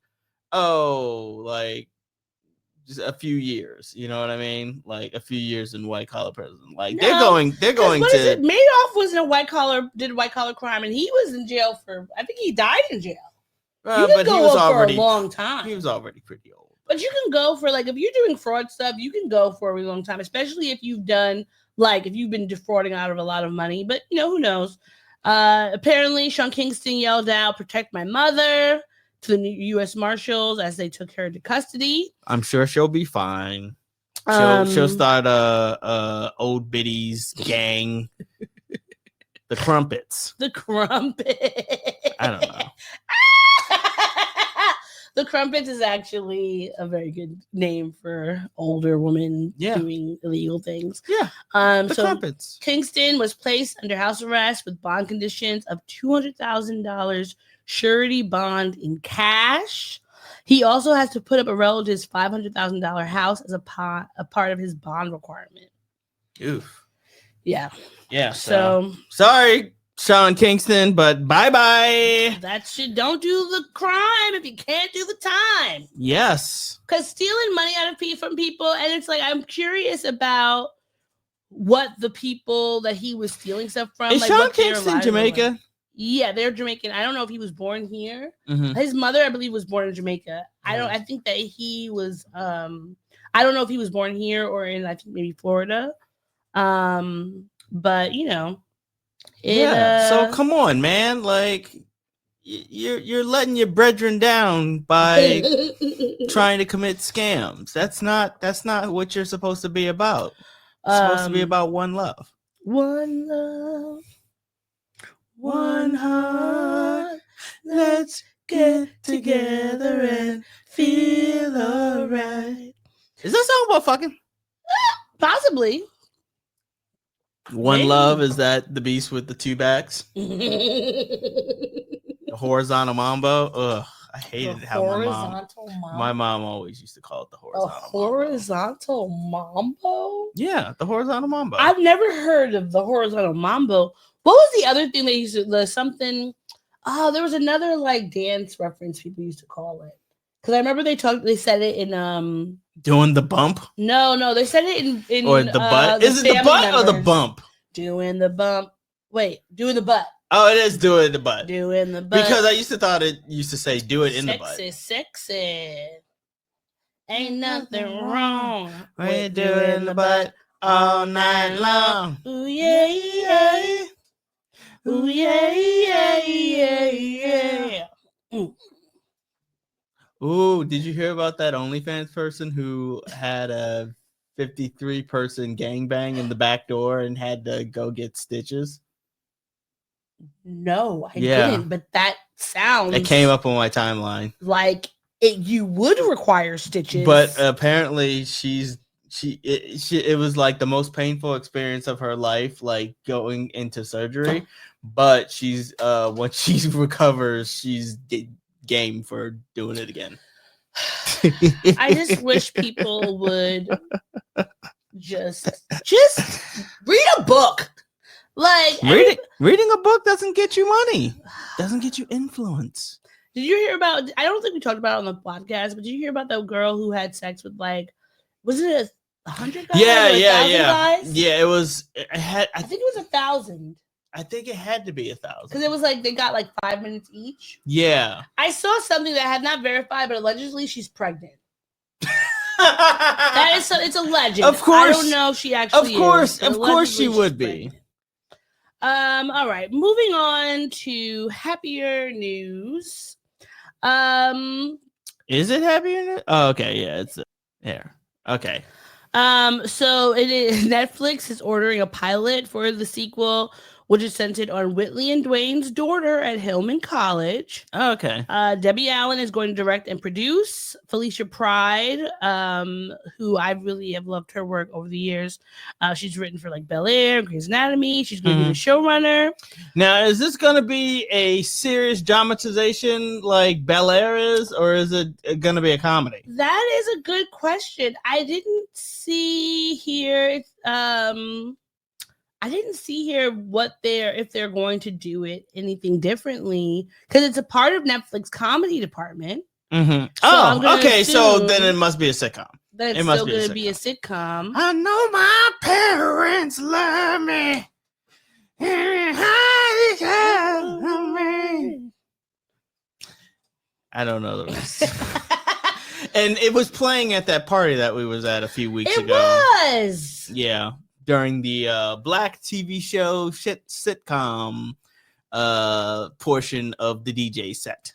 oh, like just a few years. You know what I mean? Like a few years in white collar prison. Like No, they're going what to. is it? Madoff was in a white collar crime, and he was in jail for. I think he died in jail. You can go for a long time. He was already pretty old. But you can go for like if you're doing fraud stuff, you can go for a really long time, especially if you've done like if you've been defrauding out of a lot of money. But you know who knows? Apparently, Sean Kingston yelled out, "Protect my mother," to the U.S. Marshals as they took her into custody. I'm sure she'll be fine. She'll start a old biddies gang. The Krumpets. The Krumpets. I don't know. The Krumpets is actually a very good name for older women doing illegal things. Yeah. The Krumpets. Kingston was placed under house arrest with bond conditions of $200,000 surety bond in cash. He also has to put up a relative's $500,000 house as a part of his bond requirement. Oof. Yeah. Yeah. So sorry, Sean Kingston, but bye-bye. That shit. Don't do the crime if you can't do the time. Yes. Because stealing money out of from people, and it's like I'm curious about what the people that he was stealing stuff from. Is like, Sean Kingston Jamaica? Like. Yeah, they're Jamaican. I don't know if he was born here. Mm-hmm. His mother, I believe, was born in Jamaica. I think that he was. I don't know if he was born here or in I think maybe Florida. But you know. So come on, man. Like you're letting your brethren down by trying to commit scams. That's not what you're supposed to be about. It's supposed to be about one love. One love. One heart. Let's get together and feel alright. Is that song about fucking? Possibly. One Maybe. Love, is that the beast with the two backs? The horizontal mambo. Ugh, I hated how my mom always used to call it the horizontal mambo. Yeah, the horizontal mambo. I've never heard of the horizontal mambo. What was the other thing they used to something? Oh, there was another like dance reference people used to call it. Because I remember they said it in doing the bump? No, they said it in or the butt. Is it the butt members. Or the bump? Doing the bump. Wait, doing the butt. Oh, it is doing the butt. Doing the butt. Because I used to thought it used to say do it in the butt. Sexy. Ain't nothing wrong. We're doing the butt all night long. Ooh yeah, yeah. Ooh yeah, yeah, yeah, yeah. Ooh, did you hear about that OnlyFans person who had a 53-person gangbang in the back door and had to go get stitches? No, I didn't. But that sounds. It came up on my timeline. Like you would require stitches. But apparently, it was like the most painful experience of her life, like going into surgery. But she's when she recovers, she's game for doing it again. I just wish people would just read a book. Like reading a book doesn't get you money. Doesn't get you influence. Did you hear about? I don't think we talked about it on the podcast, but did you hear about that girl who had sex with like? Was it 100 guys? Yeah. Guys? Yeah, it was. I think it was 1,000. I think it had to be 1,000 because it was like they got like 5 minutes each. Yeah, I saw something that I had not verified, but allegedly she's pregnant. That is it's a legend. Of course, I don't know if she actually. Of course, she would be. Pregnant. All right, moving on to happier news. Is it happier news? Oh, okay, yeah, it's here. Okay. So it is Netflix is ordering a pilot for the sequel, which is centered on Whitley and Dwayne's daughter at Hillman College. Oh, okay. Debbie Allen is going to direct and produce. Felicia Pride, who I really have loved her work over the years. She's written for like Bel Air, Grey's Anatomy. She's going to be the showrunner. Now, is this going to be a serious dramatization like Bel Air is, or is it going to be a comedy? That is a good question. I didn't see here. I didn't see here if they're going to do it anything differently, because it's a part of Netflix comedy department. Mm-hmm. So okay. So then it must be a sitcom. That it's still going to be a sitcom. I know my parents love me. I don't know the rest. And it was playing at that party that we was at a few weeks ago. It was. Yeah. During the Black TV show sitcom portion of the DJ set.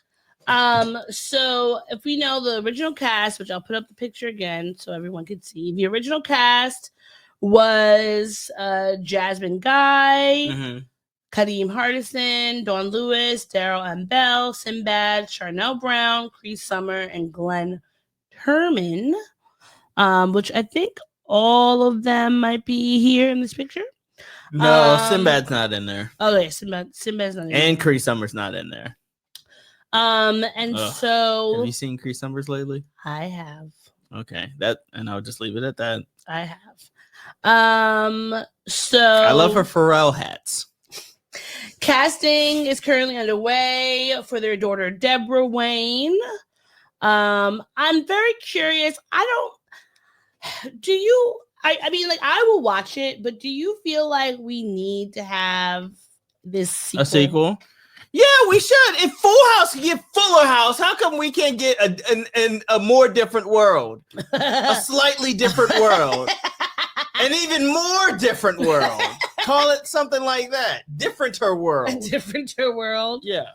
So if we know the original cast, which I'll put up the picture again so everyone can see, the original cast was Jasmine Guy, Kadeem Hardison, Dawn Lewis, Daryl M. Bell, Sinbad, Charnel Brown, Cree Summer, and Glenn Herman, which I think all of them might be here in this picture. No, Sinbad's not in there. Oh, yeah, Sinbad's not in there. And Cree Summer's not in there. So have you seen Cree Summers lately? I have. Okay, and I'll just leave it at that. I have. So I love her Pharrell hats. Casting is currently underway for their daughter Deborah Wayne. I'm very curious. I mean, like, I will watch it, but do you feel like we need to have this sequel? A sequel? Yeah, we should. If Full House can get Fuller House, how come we can't get a more different world? A slightly different world. An even more different world. Call it something like that. Differenter world. A differenter world. Yeah.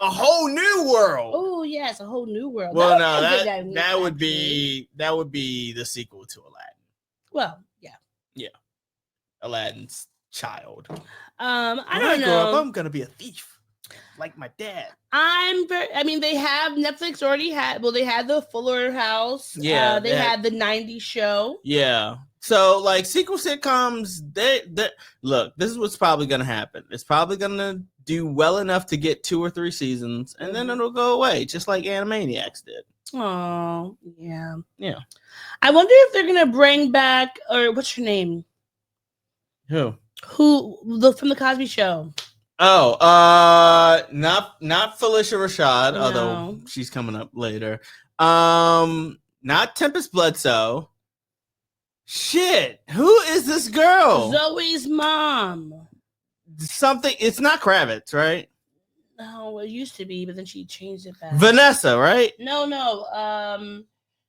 A whole new world. Oh, yes, a whole new world. Well, that would be the sequel to Aladdin. Well, yeah. Yeah. Aladdin's child. I don't know. Grow up, I'm gonna be a thief. Like my dad. They have Netflix already had. Well, they had the Fuller House. Yeah, they had the '90s show. Yeah. So, like, sequel sitcoms, they look. This is what's probably gonna happen. It's probably gonna do well enough to get 2 or 3 seasons, and then it'll go away, just like Animaniacs did. Oh, yeah. Yeah. I wonder if they're gonna bring back, or what's her name? Who from the Cosby Show. Oh, not Felicia Rashad, No. although she's coming up later. Not Tempest Bledsoe. Shit, who is this girl? Zoe's mom. Something. It's not Kravitz, right? No, it used to be, but then she changed it back. Vanessa, right? No.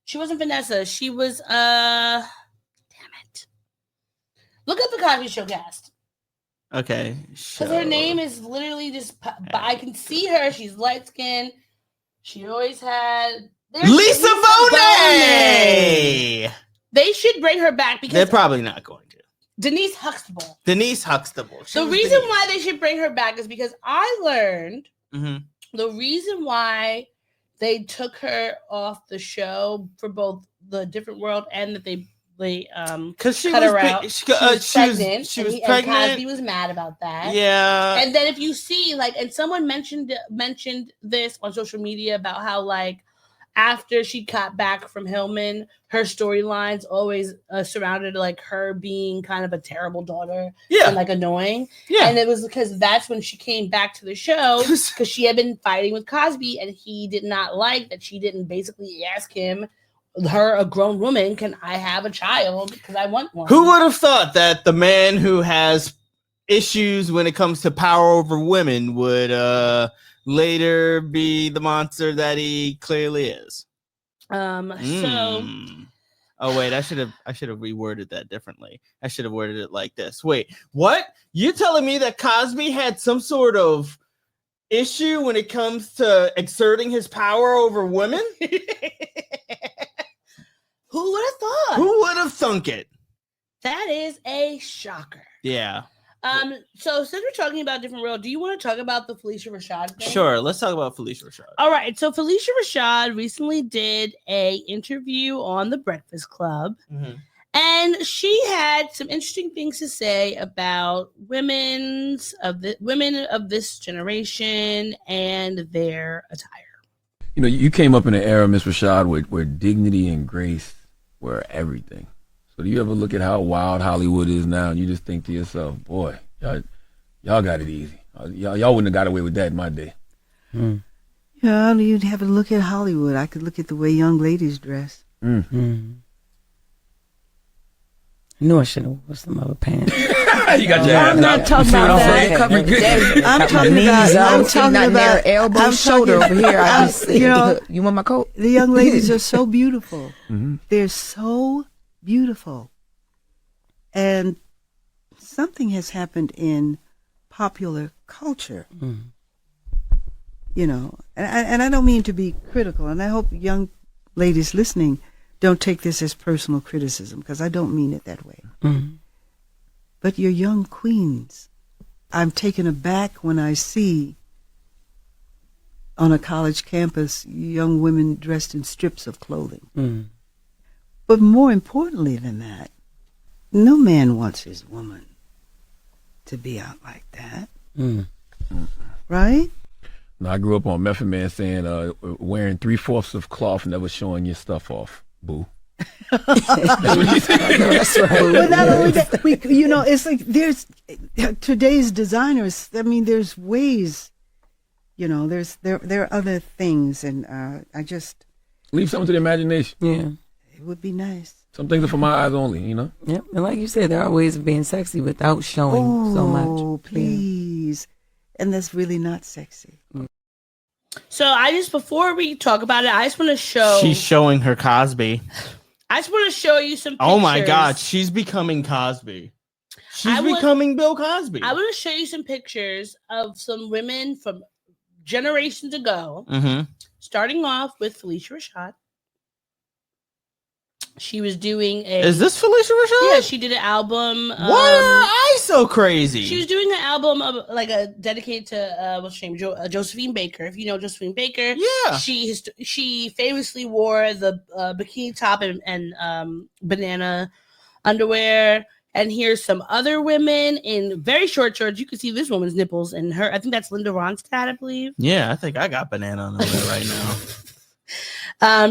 She wasn't Vanessa. She was damn it. Look up the Cosby Show cast. Okay. Because her name is literally just, I can see her. She's light skinned. She always had Lisa Bonet. They should bring her back because they're probably not going to. Denise Huxtable. The reason why they should bring her back is because I learned the reason why they took her off the show for both the Different World and that they because she cut was her out. She was pregnant. And Cosby was mad about that. Yeah. And then if you see, like, and someone mentioned this on social media about how, like, after she got back from Hillman, her storylines always surrounded, like, her being kind of a terrible daughter and, like, annoying. Yeah. And it was because that's when she came back to the show because she had been fighting with Cosby and he did not like that she didn't basically ask him, her, a grown woman, can I have a child because I want one. Who would have thought that the man who has issues when it comes to power over women would later be the monster that he clearly is? So oh wait, I should have reworded that differently. I should have worded it like this. Wait, what? You're telling me that Cosby had some sort of issue when it comes to exerting his power over women? Who would have thought? Who would have thunk it? That is a shocker. Yeah. So since we're talking about Different World, do you want to talk about the Felicia Rashad thing? Sure. Let's talk about Felicia Rashad. All right. So Felicia Rashad recently did a interview on The Breakfast Club, and she had some interesting things to say about women of this generation and their attire. You know, you came up in an era, Miss Rashad, where dignity and grace were everything. So do you ever look at how wild Hollywood is now and you just think to yourself, boy, y'all got it easy. Y'all wouldn't have got away with that in my day. Yeah, you'd have to look at Hollywood. I could look at the way young ladies dress. I knew I should have worn some other pants. You got your I'm not talking about that. I'm talking about elbow, shoulder over here. I just, you want my coat? The young ladies are so beautiful. They're so beautiful. And something has happened in popular culture. You know, and I don't mean to be critical, and I hope young ladies listening don't take this as personal criticism, because I don't mean it that way. But you're young queens. I'm taken aback when I see on a college campus young women dressed in strips of clothing. But more importantly than that, no man wants his woman to be out like that. Right? No, I grew up on Method Man saying, wearing 3/4 of cloth, never showing your stuff off. Boo. That's right. But not only that, it's like there's today's designers. I mean, there's ways. There are other things, and I just leave something to the imagination. Yeah, it would be nice. Some things are for my eyes only. Yep, and like you said, there are ways of being sexy without showing so much. Oh, please, and that's really not sexy. So before we talk about it, I just want to show. She's showing her Cosby. I just want to show you some pictures. Oh my God, she's becoming Cosby. She's becoming Bill Cosby. I want to show you some pictures of some women from generations ago. Starting off with Felicia Rashad. She was doing Is this Felicia Rashad? Yeah, she did an album. Why are I so crazy? She was doing an album of dedicated to what's her name, Josephine Baker. If you know Josephine Baker, yeah, she famously wore the bikini top and banana underwear. And here's some other women in very short shorts. You can see this woman's nipples and her. I think that's Linda Ronstadt, I believe. Yeah, I think I got banana underwear right now.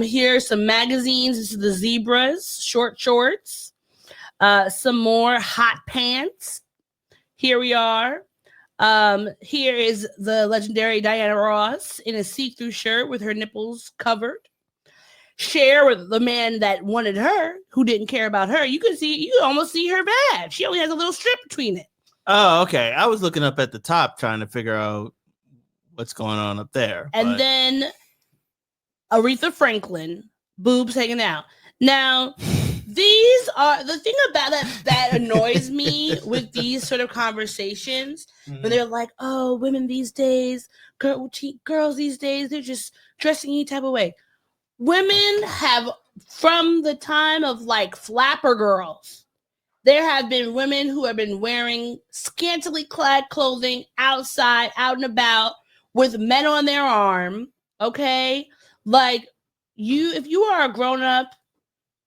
Here's some magazines. This is the Zebras, short shorts. Some more hot pants. Here we are. Here is the legendary Diana Ross in a see-through shirt with her nipples covered. Cher with the man that wanted her, who didn't care about her. You could almost see her bad. She only has a little strip between it. Oh, okay. I was looking up at the top trying to figure out what's going on up there. And then Aretha Franklin, boobs hanging out. Now, these are the thing about that annoys me with these sort of conversations when they're like, oh, women these days, girls these days, they're just dressing any type of way. Women have, from the time of like flapper girls, there have been women who have been wearing scantily clad clothing outside, out and about, with men on their arm, okay? Like, if you are a grown-up,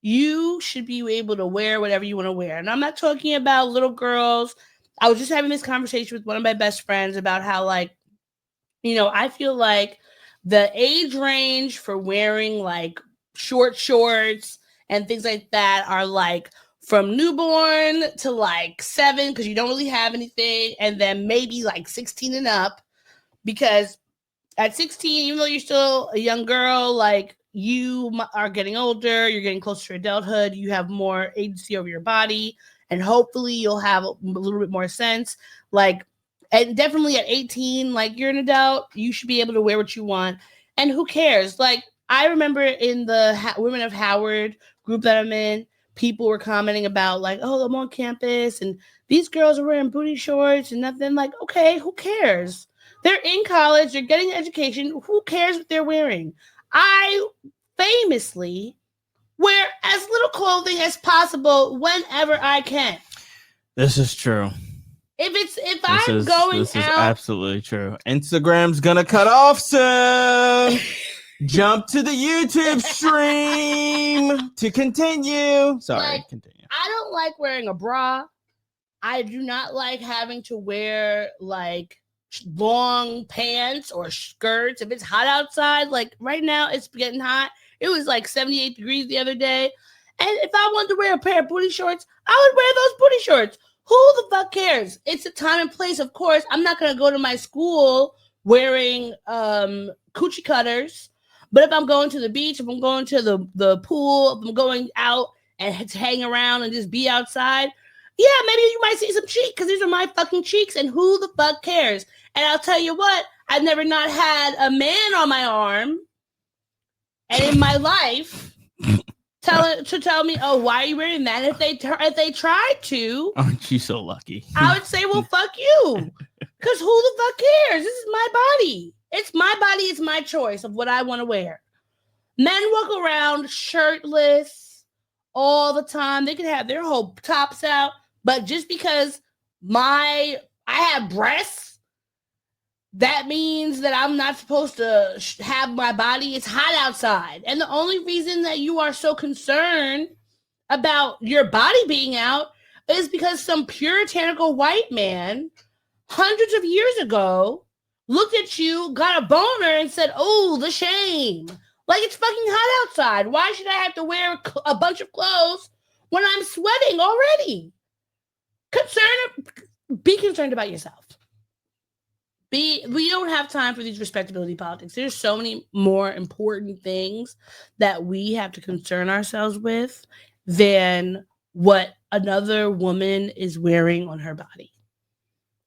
you should be able to wear whatever you want to wear. And I'm not talking about little girls. I was just having this conversation with one of my best friends about how, like, I feel like the age range for wearing, like, short shorts and things like that are, like, from newborn to, like, 7, because you don't really have anything, and then maybe, like, 16 and up, because at 16, even though you're still a young girl, like, you are getting older, you're getting closer to adulthood, you have more agency over your body, and hopefully you'll have a little bit more sense. Like, and definitely at 18, like, you're an adult, you should be able to wear what you want, and who cares? Like, I remember in the Women of Howard group that I'm in, people were commenting about, like, oh, I'm on campus, and these girls are wearing booty shorts and nothing. Like, okay, who cares? They're in college, they're getting an education. Who cares what they're wearing? I famously wear as little clothing as possible whenever I can. This is true. This is absolutely true. Instagram's gonna cut off soon. Jump to the YouTube stream to continue. Sorry, continue. I don't like wearing a bra. I do not like having to wear, like, long pants or skirts. If it's hot outside, like right now it's getting hot. It was like 78 degrees the other day, And if I wanted to wear a pair of booty shorts, I would wear those booty shorts. Who the fuck cares? It's a time and place, of course. I'm not going to go to my school wearing coochie cutters. But if I'm going to the beach, if I'm going to the pool, if I'm going out and to hang around and just be outside, yeah, maybe you might see some cheek because these are my fucking cheeks, and who the fuck cares? And I'll tell you what, I've never not had a man on my arm, and in my life, tell me, oh, why are you wearing that? If they tried to, aren't you so lucky? I would say, well, fuck you, because who the fuck cares? This is my body. It's my body. It's my choice of what I want to wear. Men walk around shirtless all the time. They can have their whole tops out, but just because I have breasts, that means that I'm not supposed to have my body. It's hot outside. And the only reason that you are so concerned about your body being out is because some puritanical white man hundreds of years ago looked at you, got a boner, and said, oh, the shame. Like, it's fucking hot outside. Why should I have to wear a bunch of clothes when I'm sweating already? Be concerned about yourself. We don't have time for these respectability politics. There's so many more important things that we have to concern ourselves with than what another woman is wearing on her body.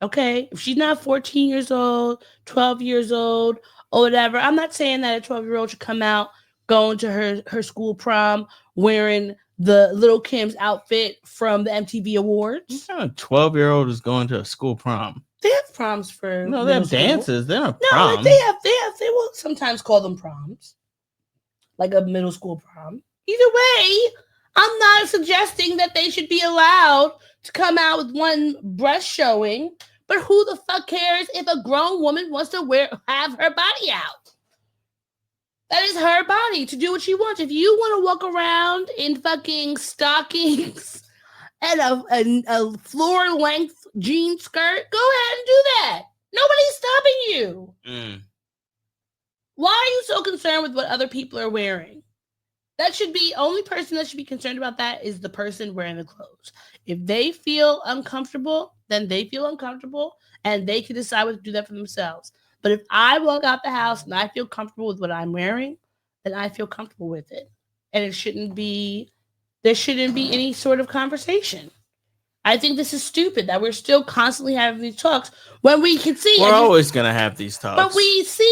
Okay? If she's not 14 years old, 12 years old, or whatever, I'm not saying that a 12-year-old should come out going to her school prom wearing the Little Kim's outfit from the MTV Awards. A 12-year-old is going to a school prom. They have proms for no, they have school. dances. They're not no, proms. Like they will sometimes call them proms, like a middle school prom. Either way, I'm not suggesting that they should be allowed to come out with one breast showing. But who the fuck cares if a grown woman wants to have her body out? That is her body to do what she wants. If you want to walk around in fucking stockings and a floor-length jean skirt, go ahead and do that. Nobody's stopping you. Why are you so concerned with what other people are wearing? That should be, only person that should be concerned about that is the person wearing the clothes. If they feel uncomfortable, then they feel uncomfortable, and they can decide what to do that for themselves. But if I walk out the house and I feel comfortable with what I'm wearing, then I feel comfortable with it. And there shouldn't be any sort of conversation. I think this is stupid that we're still constantly having these talks when we can see we're always gonna have these talks. But we see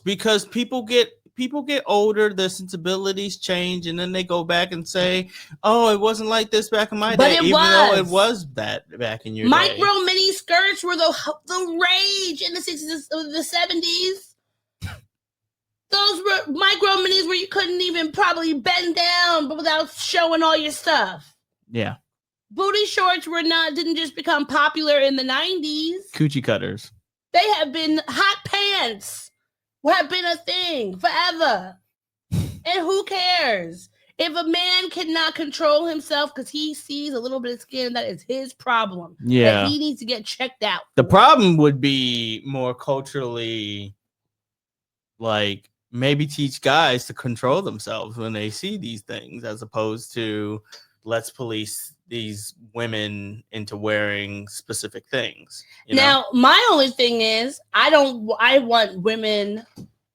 because people get older, their sensibilities change, and then they go back and say, "Oh, it wasn't like this back in my day," even though it was that back in your day. Micro mini skirts were the rage in the 60s, the 70s. Those were micro minis where you couldn't even probably bend down, but without showing all your stuff. Yeah. Booty shorts didn't just become popular in the 90s. Coochie cutters. They have been hot pants. Have been a thing forever. And who cares? If a man cannot control himself because he sees a little bit of skin, that is his problem. Yeah. That he needs to get checked out. The problem would be more culturally, like, maybe teach guys to control themselves when they see these things, as opposed to let's police these women into wearing specific things. Now, my only thing is, I want women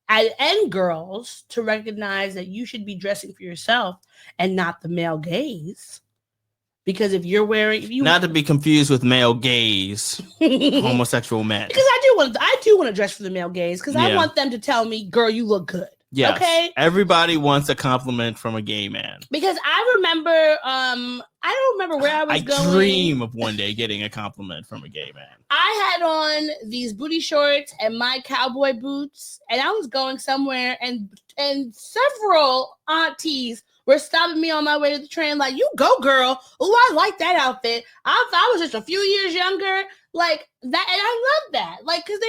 and girls to recognize that you should be dressing for yourself and not the male gaze. Because if you're wearing, not to be confused with male gaze, homosexual men. Because I do want to dress for the male gaze because I want them to tell me, "Girl, you look good." Yes. Okay. Everybody wants a compliment from a gay man. Because I remember, I don't remember where I was going. I dream of one day getting a compliment from a gay man. I had on these booty shorts and my cowboy boots, and I was going somewhere, and several aunties were stopping me on my way to the train, like, "You go, girl. Oh, I like that outfit. I was just a few years younger." Like that, and I love that. Like, because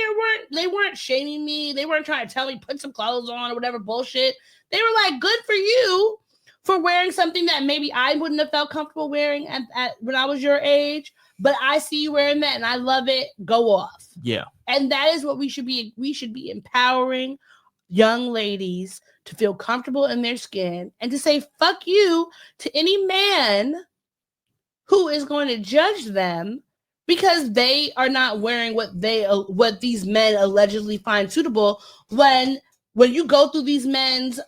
they weren't shaming me. They weren't trying to tell me put some clothes on or whatever bullshit. They were like, "Good for you for wearing something that maybe I wouldn't have felt comfortable wearing at when I was your age. But I see you wearing that, and I love it. Go off." Yeah. And that is what we should be. We should be empowering young ladies to feel comfortable in their skin and to say fuck you to any man who is going to judge them because they are not wearing what these men allegedly find suitable. When you go through these men's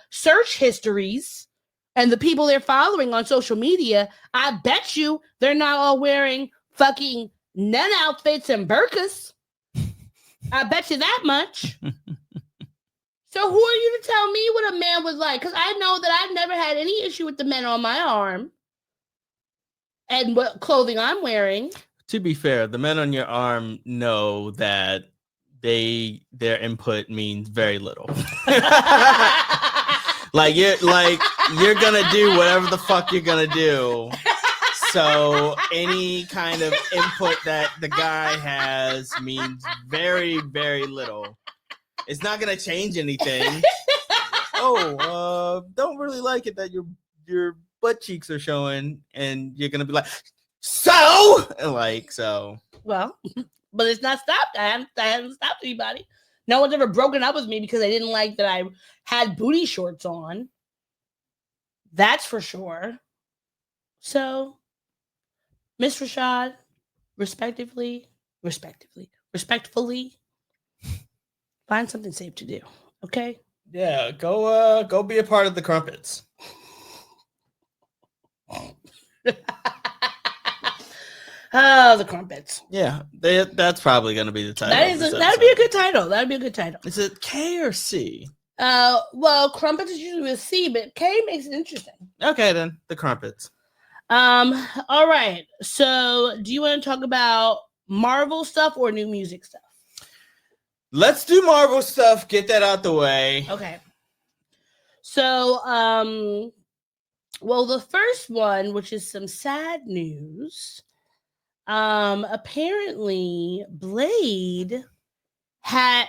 search histories and the people they're following on social media, I bet you they're not all wearing fucking nun outfits and burqas. I bet you that much. So who are you to tell me what a man was like? Because I know that I've never had any issue with the men on my arm and what clothing I'm wearing. To be fair, the men on your arm know that their input means very little. Like you're gonna do whatever the fuck you're gonna do. So any kind of input that the guy has means very, very little. It's not gonna change anything. Don't really like it that your butt cheeks are showing, and you're gonna be like, so. Well, but it's not stopped. I haven't stopped anybody. No one's ever broken up with me because they didn't like that I had booty shorts on. That's for sure. So, Miss Rashad, respectfully, find something safe to do. Okay? Yeah, go be a part of the Krumpets. Oh, the Krumpets. Yeah, that's probably going to be the title. That'd be a good title. That'd be a good title. Is it K or C? Well, Krumpets is usually with C, but K makes it interesting. Okay, then the Krumpets. All right. So, do you want to talk about Marvel stuff or new music stuff? Let's do Marvel stuff. Get that out the way. Okay. So, well, the first one, which is some sad news. Apparently Blade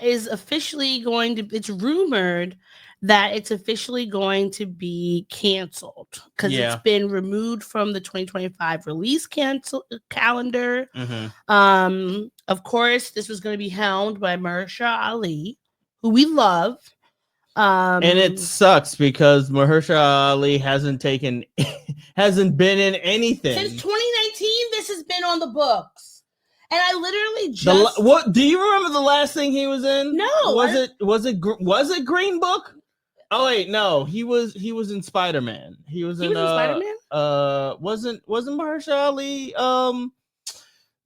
is officially going to, it's rumored that it's officially going to be canceled because it's been removed from the 2025 release calendar. Mm-hmm. Of course, this was going to be helmed by Mahershala Ali, who we love. And it sucks because Mahershala Ali hasn't been in anything since 2019. This has been on the books, and I literally what do you remember the last thing he was in? No, was it Green Book? Oh wait, no, he was in Spider-Man. He was in Spider-Man. Wasn't Mahershala Ali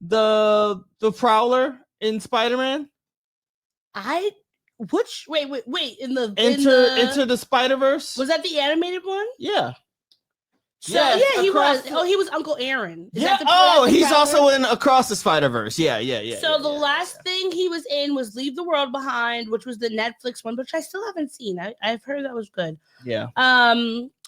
the Prowler in Spider-Man? Wait, Enter the Spider-Verse? Was that the animated one? Yeah. So yeah, he was. He was Uncle Aaron. He's also in Across the Spider-Verse. Yeah. So the last thing he was in was Leave the World Behind, which was the Netflix one, which I still haven't seen. I've heard that was good. Yeah.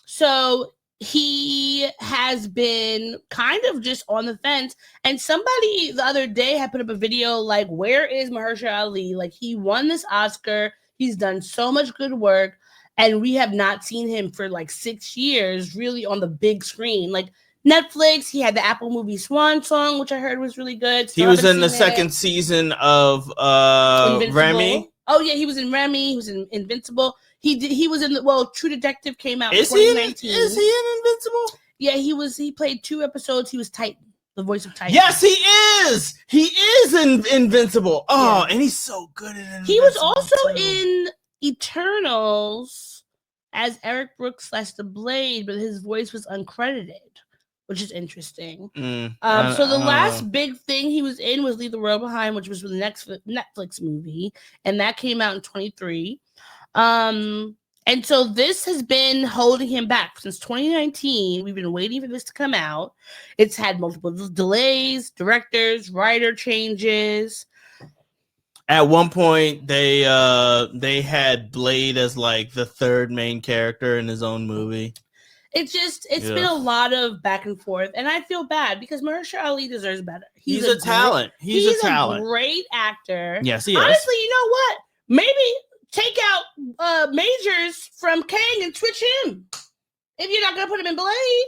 So he has been kind of just on the fence, and somebody the other day had put up a video like, where is Mahershala Ali? Like, he won this Oscar. He's done so much good work, and we have not seen him for like 6 years really on the big screen. Like Netflix, he had the Apple movie Swan Song, which I heard was really good. He was in the second season of Remy. Oh yeah, he was in Remy. He was in Invincible. He was in True Detective came out in Is 2019. Is he in Invincible? Yeah, he played 2 episodes. He was Titan, the voice of Titan. Yes, he is. He is in Invincible. Oh, yeah. And he's so good at Invincible. He was also in Eternals as Eric Brooks / the Blade, but his voice was uncredited, which is interesting. So the last big thing he was in was Leave the World Behind, which was the next Netflix movie, and that came out in 2023. And so this has been holding him back since 2019. We've been waiting for this to come out. It's had multiple delays, directors, writer changes. At one point, they had Blade as like the third main character in his own movie. It's been a lot of back and forth, and I feel bad because Mahershala Ali deserves better. He's a talent. He's a talent. Great actor. Yes, he is. Honestly, you know what? Maybe take out Majors from Kang and switch him if you're not gonna put him in Blade.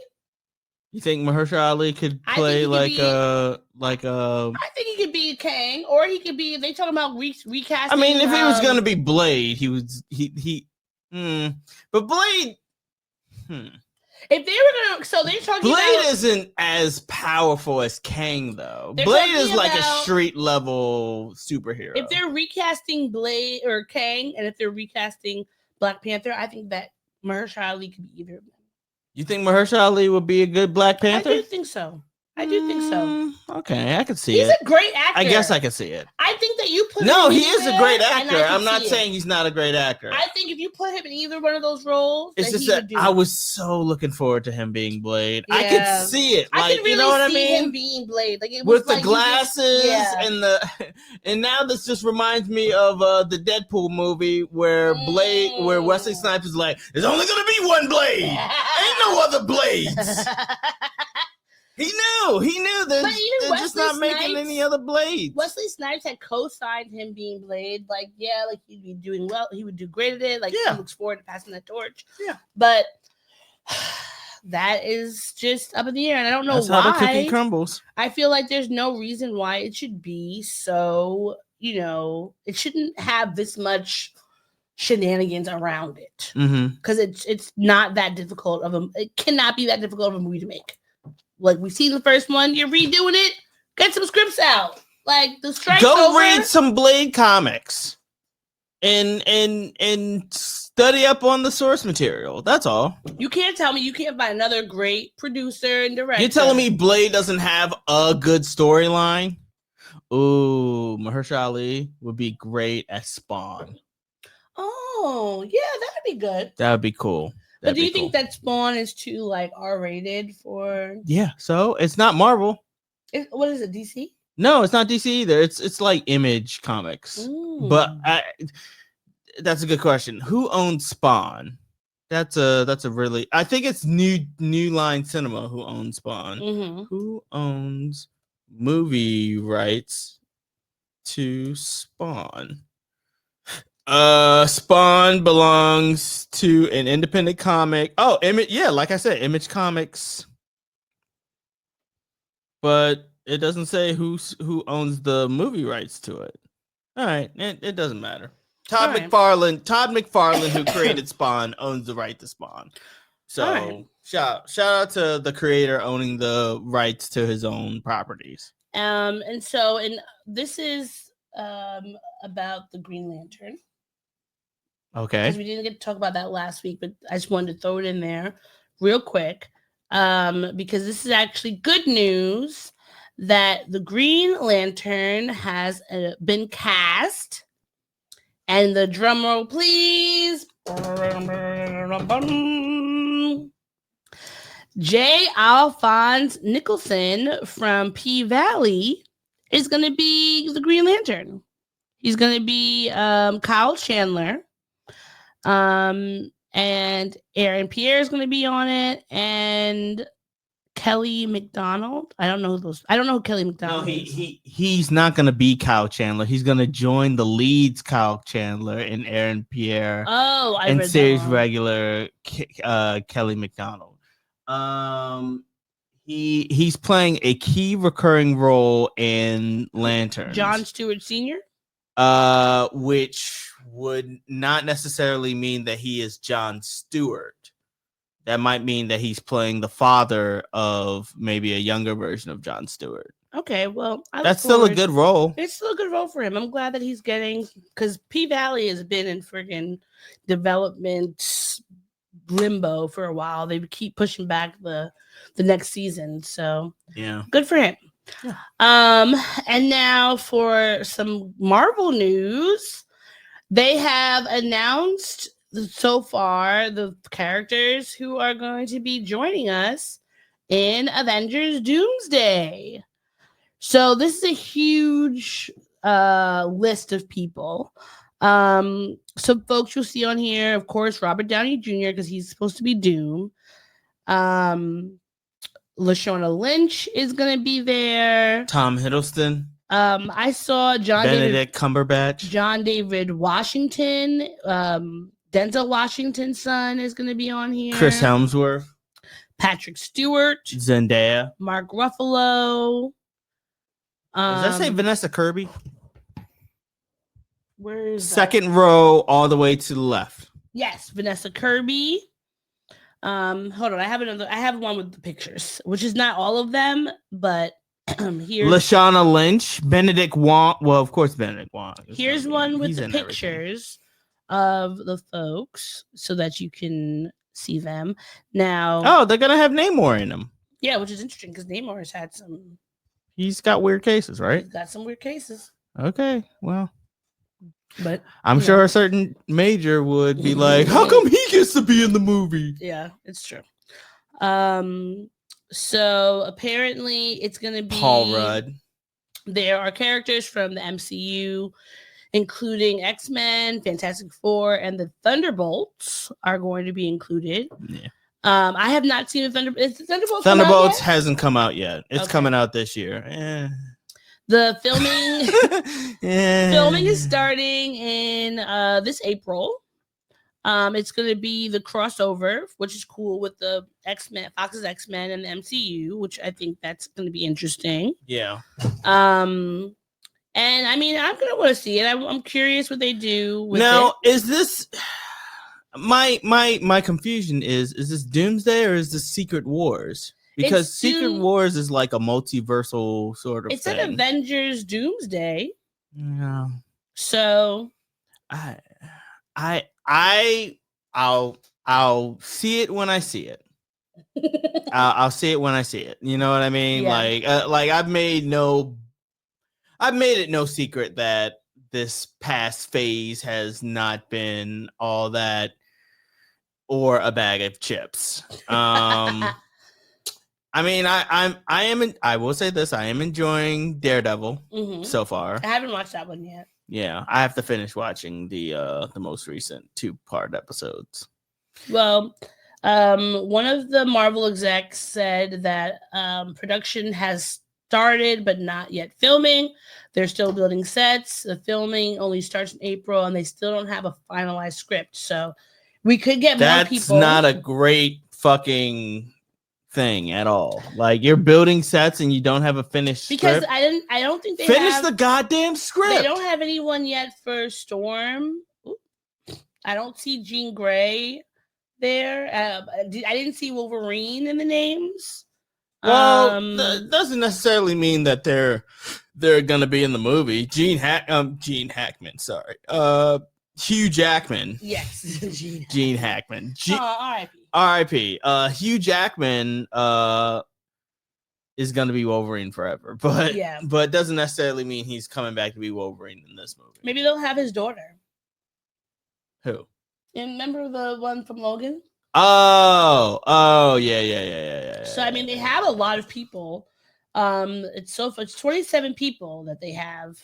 You think Mahershala Ali could I play think he could like a? I think he could be Kang, or he could be. They talking about recasting. I mean, if he was gonna be Blade, But Blade. If they were gonna, so they're talking Blade about. isn't as powerful as Kang, though. They're Blade is talking like a about- street level superhero. If they're recasting Blade or Kang, and if they're recasting Black Panther, I think that Mahershala Ali could be either of them. You think Mahershala Ali would be a good Black Panther? I do think so. Okay, I could see He's it. a great actor. I guess I could see it. I think that you put. No, him he is a great anywhere, and I actor. can I'm not see it. saying he's not a great actor. I think if you put him in either one of those roles, It's that just he that would do I it. was so looking forward to him being Blade. I Yeah. could see it. I Like, can really you know what I see mean? him being Blade, like it was With the like you just- glasses yeah. and the and now this just reminds me of the Deadpool movie where where Wesley Snipes is like, there's only gonna be one Blade. Ain't no other Blades. He knew they're just not making any other Blades. Wesley Snipes had co-signed him being Blade. Like, yeah, like he'd be doing well. He would do great at it. Like, he looks forward to passing that torch. Yeah. But that is just up in the air. And I don't know That's why. how the cookie crumbles. I feel like there's no reason why it should be so, it shouldn't have this much shenanigans around it. Because it's not that difficult it cannot be that difficult of a movie to make. Like, we've seen the first one, you're redoing it, get some scripts out. Like, the strike's over. Read some Blade comics and study up on the source material. That's all. You can't tell me you can't find another great producer and director. You're telling me Blade doesn't have a good storyline? Ooh, Mahershala Ali would be great as Spawn. Oh, yeah, that'd be good. That would be cool. But do you think that Spawn is too, like, R-rated for... Yeah, so it's not Marvel. What is it, DC? No, it's not DC either. It's like Image Comics. But that's a good question. Who owns Spawn? That's a really... I think it's New Line Cinema who owns Spawn. Who owns movie rights to Spawn? Spawn belongs to an independent comic. Oh, Image, yeah, like I said, Image Comics. But it doesn't say who owns the movie rights to it. All right, it doesn't matter. Todd McFarlane, who created Spawn, owns the right to Spawn. So shout out to the creator owning the rights to his own properties. And this is about the Green Lantern. Okay. Because we didn't get to talk about that last week, but I just wanted to throw it in there real quick. Because this is actually good news that the Green Lantern has been cast. And the drum roll, please. J. Alphonse Nicholson from P-Valley is going to be the Green Lantern. He's going to be Kyle Chandler. And Aaron Pierre is going to be on it, and Kelly McDonald. I don't know who Kelly McDonald is. He's not going to be Kyle Chandler. He's going to join the leads Kyle Chandler and Aaron Pierre. Oh, I and read series that wrong. regular Kelly McDonald. He's playing a key recurring role in Lanterns. John Stewart Sr. Which would not necessarily mean that he is John Stewart. That might mean that he's playing the father of maybe a younger version of John Stewart. Okay, well, that's still a good role. It's still a good role for him. I'm glad that he's getting, because P-Valley has been in friggin' development limbo for a while. They keep pushing back the next season, so yeah, good for him. Yeah. And now for some Marvel news, they have announced so far the characters who are going to be joining us in Avengers Doomsday. So this is a huge list of people. Some folks you'll see on here, of course, Robert Downey Jr., because he's supposed to be Doom. Lashana Lynch is going to be there. Tom Hiddleston. I saw Benedict Cumberbatch. John David Washington. Denzel Washington's son is going to be on here. Chris Hemsworth. Patrick Stewart, Zendaya. Mark Ruffalo. Does that say Vanessa Kirby? Where is that? Second row, all the way to the left. Yes, Vanessa Kirby. Hold on, I have one with the pictures, which is not all of them, but here's Lashana Lynch, Benedict Wong. Well, of course, Benedict Wong. Here's one with He's the in pictures of the folks so that you can see them. Now, Oh, they're gonna have Namor in them. yeah, which is interesting because Namor has had some. He's got weird cases, right? He's got some weird cases, Okay, well, but I'm you sure know. a certain major would be like, "How come he gets to be in the movie?" Yeah, it's true. So apparently it's gonna be Paul Rudd. There are characters from the MCU, including X-Men, Fantastic Four, and the Thunderbolts are going to be included. Yeah. I have not seen the Thunderbolts. Thunderbolts Thunderbolts hasn't come out yet. It's Okay. coming out this year. The filming Yeah. filming is starting in this April. It's going to be the crossover, which is cool with the X-Men, Fox's X-Men, and the MCU, which I think that's going to be interesting. Yeah. And I mean, I'm going to want to see it. I'm curious what they do with Now, is this my confusion is this Doomsday or is this Secret Wars? Because It's Secret Wars is like a multiversal sort of It's thing. an Avengers Doomsday. Yeah. So I'll see it when I see it. I'll see it when I see it. You know what I mean? Yeah. Like I've made it no secret that this past phase has not been all that or a bag of chips. I mean, I will say this, I am enjoying Daredevil so far. I haven't watched that one yet. Yeah, I have to finish watching the most recent 2-part episodes. Well, one of the Marvel execs said that production has started but not yet filming. They're still building sets. The filming only starts in April, and they still don't have a finalized script. So we could get more people. That's not a great fucking thing at all. Like, you're building sets and you don't have a finished because script. I don't think they finish have, the goddamn script. They don't have anyone yet for Storm. I don't see Jean Grey there. I didn't see Wolverine in the names. Well, that doesn't necessarily mean that they're gonna be in the movie. Gene Hackman. Sorry, Hugh Jackman. Yes, Gene Hackman. R.I.P. Hugh Jackman is gonna be Wolverine forever, but doesn't necessarily mean he's coming back to be Wolverine in this movie. Maybe they'll have his daughter. Who? And remember the one from Logan? Oh, yeah. So I mean, they have a lot of people. It's 27 people that they have.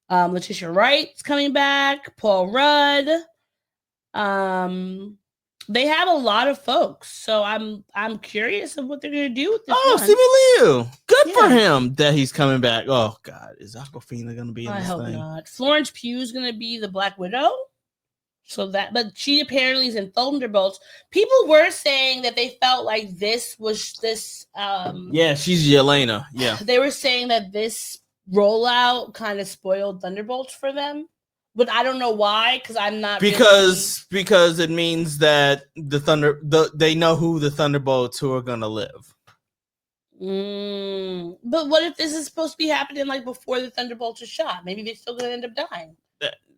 Letitia Wright's coming back. Paul Rudd. They have a lot of folks, so I'm curious of what they're gonna do with this. Simu Liu, good for him that he's coming back. Oh God, is Aquafina gonna be in this thing? I hope not. Florence Pugh's gonna be the Black Widow. But she apparently is in Thunderbolts. People were saying that they felt like this was this. Yeah, she's Yelena. Yeah, they were saying that this rollout kind of spoiled Thunderbolts for them, but I don't know why. Because I'm not because it means that they know who the Thunderbolts who are gonna live. But what if this is supposed to be happening like before the Thunderbolts are shot? Maybe they're still gonna end up dying.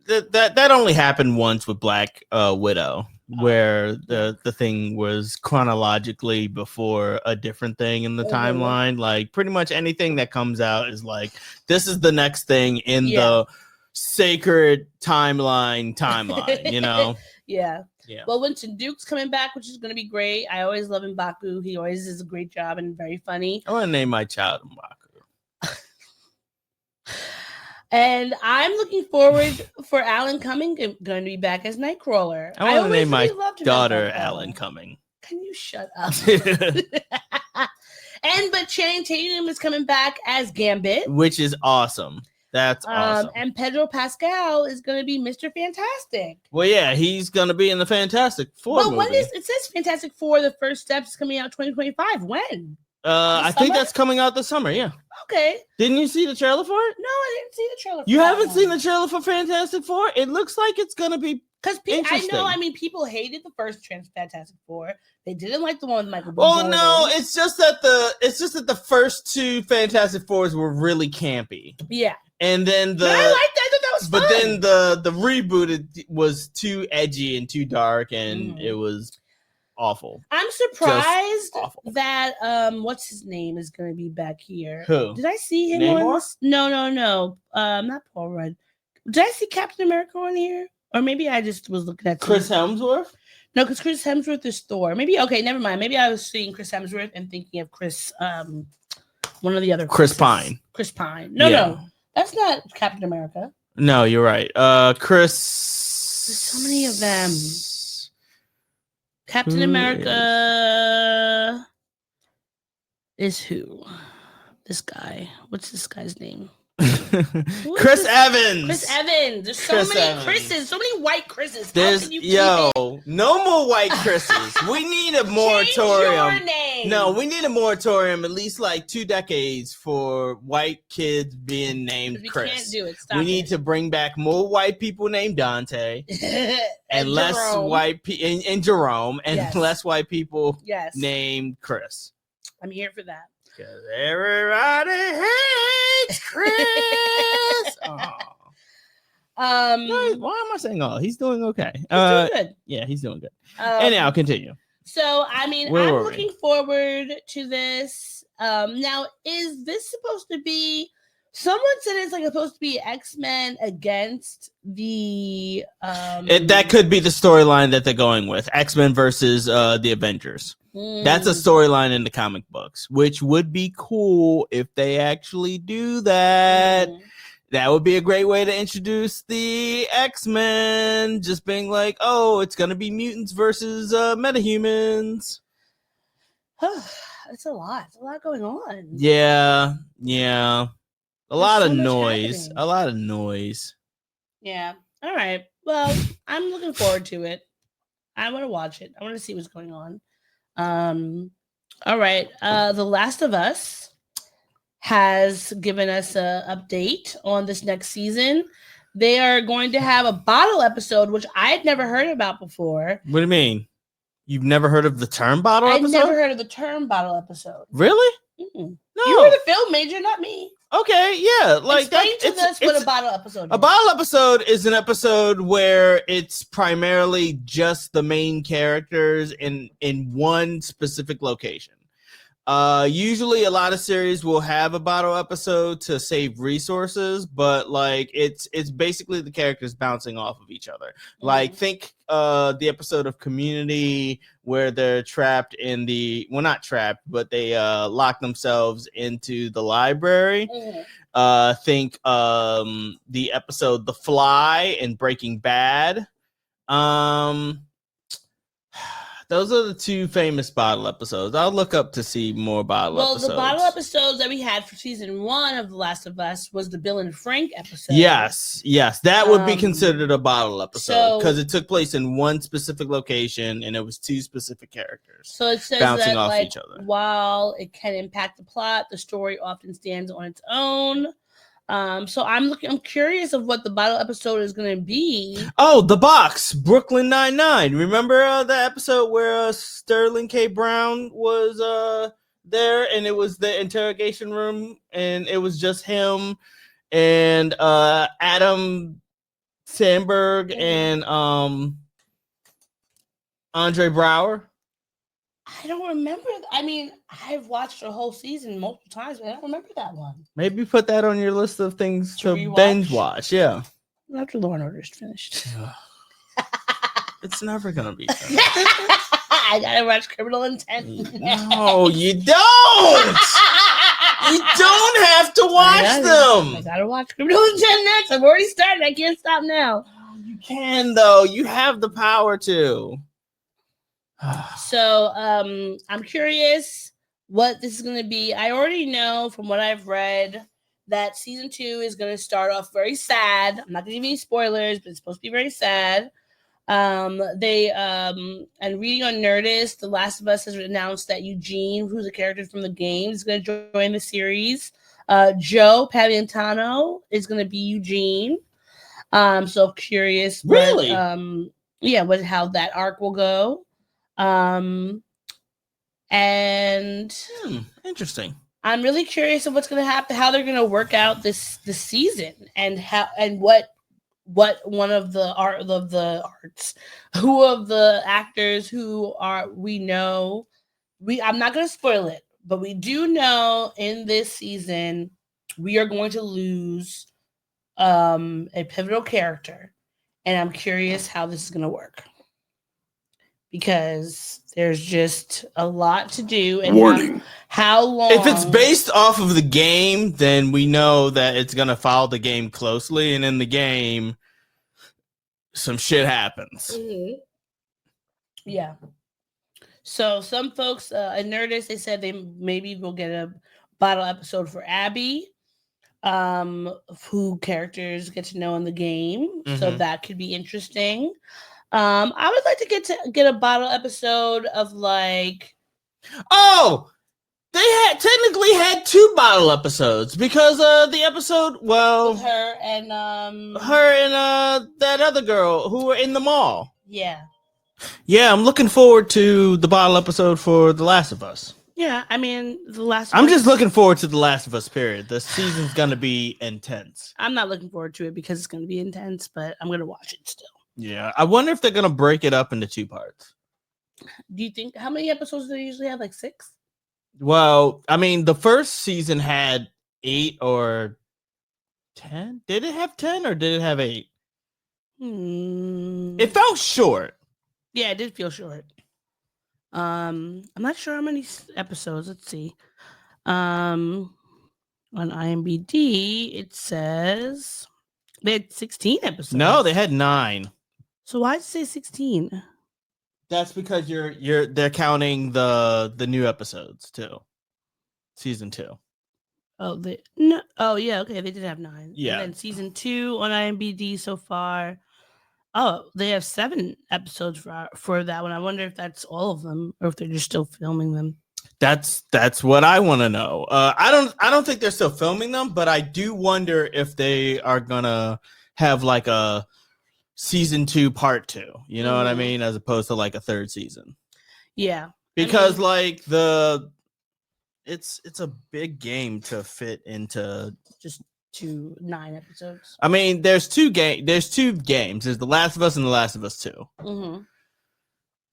That only happened once with Black Widow, where the thing was chronologically before a different thing in the timeline. Like, pretty much anything that comes out is like, this is the next thing in the sacred timeline, you know? Yeah. Well, Winston Duke's coming back, which is going to be great. I always love M'Baku. He always does a great job and very funny. I want to name my child M'Baku. And I'm looking forward for Alan Cumming going to be back as Nightcrawler. I want to name my daughter Alan Cumming. Can you shut up? But Channing Tatum is coming back as Gambit, which is awesome. That's awesome. And Pedro Pascal is going to be Mr. Fantastic. Well, yeah, he's going to be in the Fantastic Four movie. When is it says Fantastic Four? The first steps coming out 2025. When? I think that's coming out this summer. Yeah. Okay. Didn't you see the trailer for it? No, I didn't see the trailer. You haven't seen the trailer for Fantastic Four? It looks like it's going to be because I mean, people hated the first Fantastic Four. They didn't like the one with Michael B. Oh Jordan. no, it's just that the first two Fantastic Fours were really campy. Yeah. And then I liked that. I thought that was fun. But then the reboot was too edgy and too dark, and it was awful. I'm surprised that what's his name is going to be back here. Who? Did I see him Namor? on this? No. Not Paul Rudd. Did I see Captain America on here? Or maybe I just was looking at Chris Hemsworth? No, because Chris Hemsworth is Thor. Maybe okay, never mind. Maybe I was seeing Chris Hemsworth and thinking of Chris one of the other Chris Pine. Chris Pine. No. That's not Captain America. No, you're right. Chris. There's so many of them. Captain America is who? This guy. What's this guy's name? Chris Evans. Chris Evans. There's so many Chris's. So many white Chris's. No more white Chris's. We need a moratorium. Change your name. No, we need a moratorium at least like 2 decades for white kids being named Chris. Can't do it. We need to bring back more white people named Dante and less white people and Jerome and less white people named Chris. I'm here for that. Because everybody hates Chris. Why am I saying all? He's doing okay. He's doing good. Yeah, he's doing good. Anyhow, continue. So, I mean, I'm looking forward to this. Now, is this supposed to be? Someone said it's like supposed to be X-Men against the. That could be the storyline that they're going with. X-Men versus the Avengers. That's a storyline in the comic books, which would be cool if they actually do that. That would be a great way to introduce the X-Men, just being like, oh, it's going to be mutants versus metahumans. It's a lot. It's a lot going on. Yeah. A lot of noise. A lot of noise. Yeah. All right. Well, I'm looking forward to it. I want to watch it. I want to see what's going on. All right. The Last of Us has given us an update on this next season. They are going to have a bottle episode, which I had never heard about before. What do you mean? You've never heard of the term bottle episode? I've never heard of the term bottle episode. Really? Mm-mm. No. You were the film major, not me. Okay, yeah. Like explain to us what a bottle episode is. A bottle episode is an episode where it's primarily just the main characters in one specific location. Usually a lot of series will have a bottle episode to save resources, but like it's basically the characters bouncing off of each other. Like think the episode of Community where they're trapped in not trapped, but they lock themselves into the library. Think the episode The Fly and Breaking Bad. Those are the 2 famous bottle episodes. I'll look up to see more bottle episodes. Well, the bottle episodes that we had for season 1 of The Last of Us was the Bill and Frank episode. Yes. That would be considered a bottle episode because it took place in one specific location and it was 2 specific characters. So it says bouncing that, off like, each other. While it can impact the plot, the story often stands on its own. So I'm curious of what the bottle episode is going to be. Oh, The Box, Brooklyn Nine-Nine. Remember the episode where Sterling K. Brown was there and it was the interrogation room and it was just him and Adam Sandberg and Andre Braugher? I don't remember. I mean, I've watched the whole season multiple times, but I don't remember that one. Maybe put that on your list of things to binge watch. Yeah. After Law and Order is finished. It's never going to be done. I got to watch Criminal Intent. No, you don't. You don't have to watch them. I got to watch Criminal Intent next. I've already started. I can't stop now. You can, though. You have the power to. So I'm curious what this is going to be. I already know from what I've read that season 2 is going to start off very sad. I'm not going to give you any spoilers, but it's supposed to be very sad. And reading on Nerdist, The Last of Us has announced that Eugene, who's a character from the game, is going to join the series. Joe Paventano is going to be Eugene. So curious. Really? How that arc will go. And interesting. I'm really curious of what's going to happen, how they're going to work out this season, and what one of the actors who are we know. I'm not going to spoil it, but we do know in this season we are going to lose a pivotal character, and I'm curious how this is going to work because there's just a lot to do. And Warning. How long? If it's based off of the game, then we know that it's going to follow the game closely, and in the game, some shit happens. Mm-hmm. Yeah. So some folks in Nerdist, they said they maybe will get a bottle episode for Abby, who characters get to know in the game. So that could be interesting. I would like to get a bottle episode of like. Oh, they technically had 2 bottle episodes because the episode, well, with her and that other girl who were in the mall. Yeah. Yeah, I'm looking forward to the bottle episode for The Last of Us. Yeah, I mean, I'm just looking forward to The Last of Us, period. The season's going to be intense. I'm not looking forward to it because it's going to be intense, but I'm going to watch it still. Yeah, I wonder if they're going to break it up into 2 parts. Do you think, how many episodes do they usually have? Like 6? Well, I mean, the first season had 8 or 10. Did it have 10 or did it have 8? It felt short. Yeah, it did feel short. I'm not sure how many episodes. Let's see. On IMDb, it says they had 16 episodes. No, they had 9. So why did it say 16? That's because they're counting the new episodes too. Season 2. Oh, yeah, okay, they did have 9. Yeah. And then season 2 on IMDb so far. Oh, they have 7 episodes for that one. I wonder if that's all of them or if they're just still filming them. That's what I want to know. I don't think they're still filming them, but I do wonder if they are gonna have like a season 2 part 2. You know what I mean, as opposed to like a 3rd season. Yeah, because it's a big game to fit into just 9 episodes. I mean, there's 2 games. There's The Last of Us and The Last of Us 2. Mm-hmm.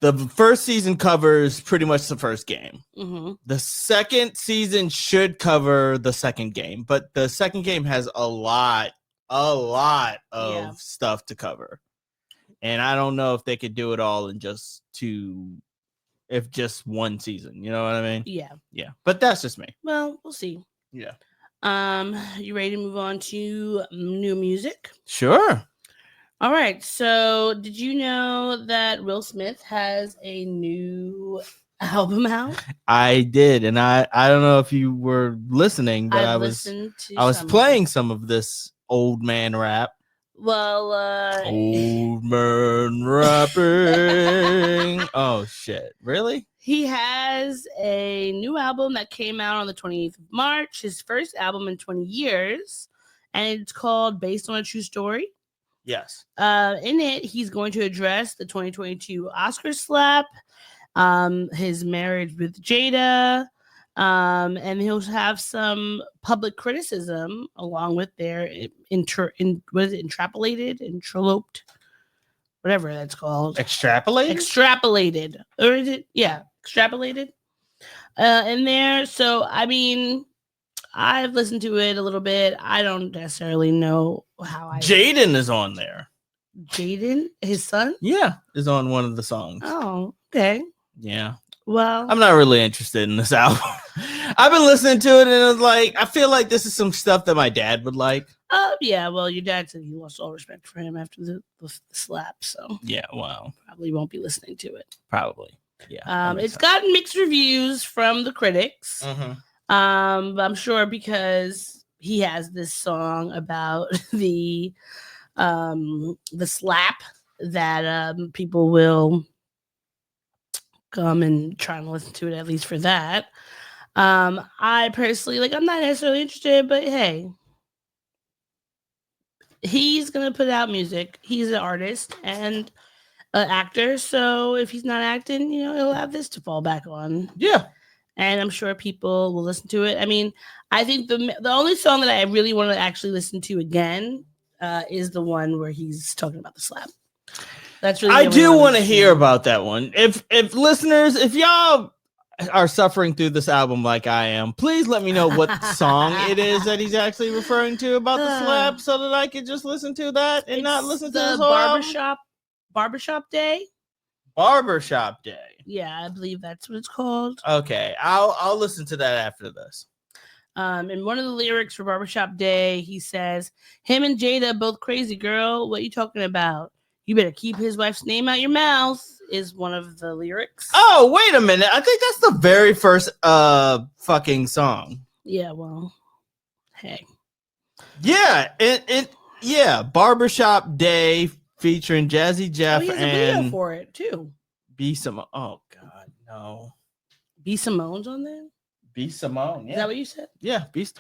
The first season covers pretty much the first game. Mm-hmm. The second season should cover the second game, but the second game has a lot of stuff to cover. And I don't know if they could do it all in just one season. You know what I mean? Yeah. Yeah. But that's just me. Well, we'll see. Yeah. You ready to move on to new music? Sure. All right. So, did you know that Will Smith has a new album out? I did, and I don't know if you were listening, but I was playing some of this old man rap. Well, old man rapping. Oh shit! Really? He has a new album that came out on the 28th of March, his first album in 20 years, and it's called Based on a True Story. Yes. In it, he's going to address the 2022 Oscar slap, his marriage with Jada, and he'll have some public criticism along with their interloped, whatever that's called. Extrapolated. Or is it? Yeah, extrapolated. In there. So, I mean, I've listened to it a little bit. I don't necessarily know how Jaden is on there. Jaden, his son? Yeah, is on one of the songs. Oh, okay. Yeah. Well, I'm not really interested in this album. I've been listening to it, and it's like I feel like this is some stuff that my dad would like. Yeah. Well, your dad said he lost all respect for him after the slap, so yeah. Wow. Probably won't be listening to it. Probably. Yeah. It's gotten mixed reviews from the critics. Mm-hmm. I'm sure because he has this song about the slap that people will come and try and listen to it, at least for that. I personally, like, I'm not necessarily interested, but hey, he's gonna put out music. He's an artist and an actor, so if he's not acting, he'll have this to fall back on. Yeah. And I'm sure people will listen to it. I mean, I think the only song that I really want to actually listen to again is the one where he's talking about the slap. That's really. I do want to hear about that one. If listeners, if y'all are suffering through this album like I am, please let me know what song it is that he's actually referring to about the slap, so that I could just listen to that and not listen to this whole Barbershop Day. Barbershop Day. Yeah, I believe that's what it's called. Okay, I'll listen to that after this. In one of the lyrics for Barbershop Day, he says, "Him and Jada both crazy, girl. What you talking about? You better keep his wife's name out your mouth," is one of the lyrics. Oh, wait a minute. I think that's the very first fucking song. Yeah, well, hey. Yeah, yeah, Barbershop Day featuring Jazzy Jeff he has and a video for it too. B Simone. Oh God, no. B Simone's on there? B Simone, yeah. Is that what you said? Yeah, Jazzy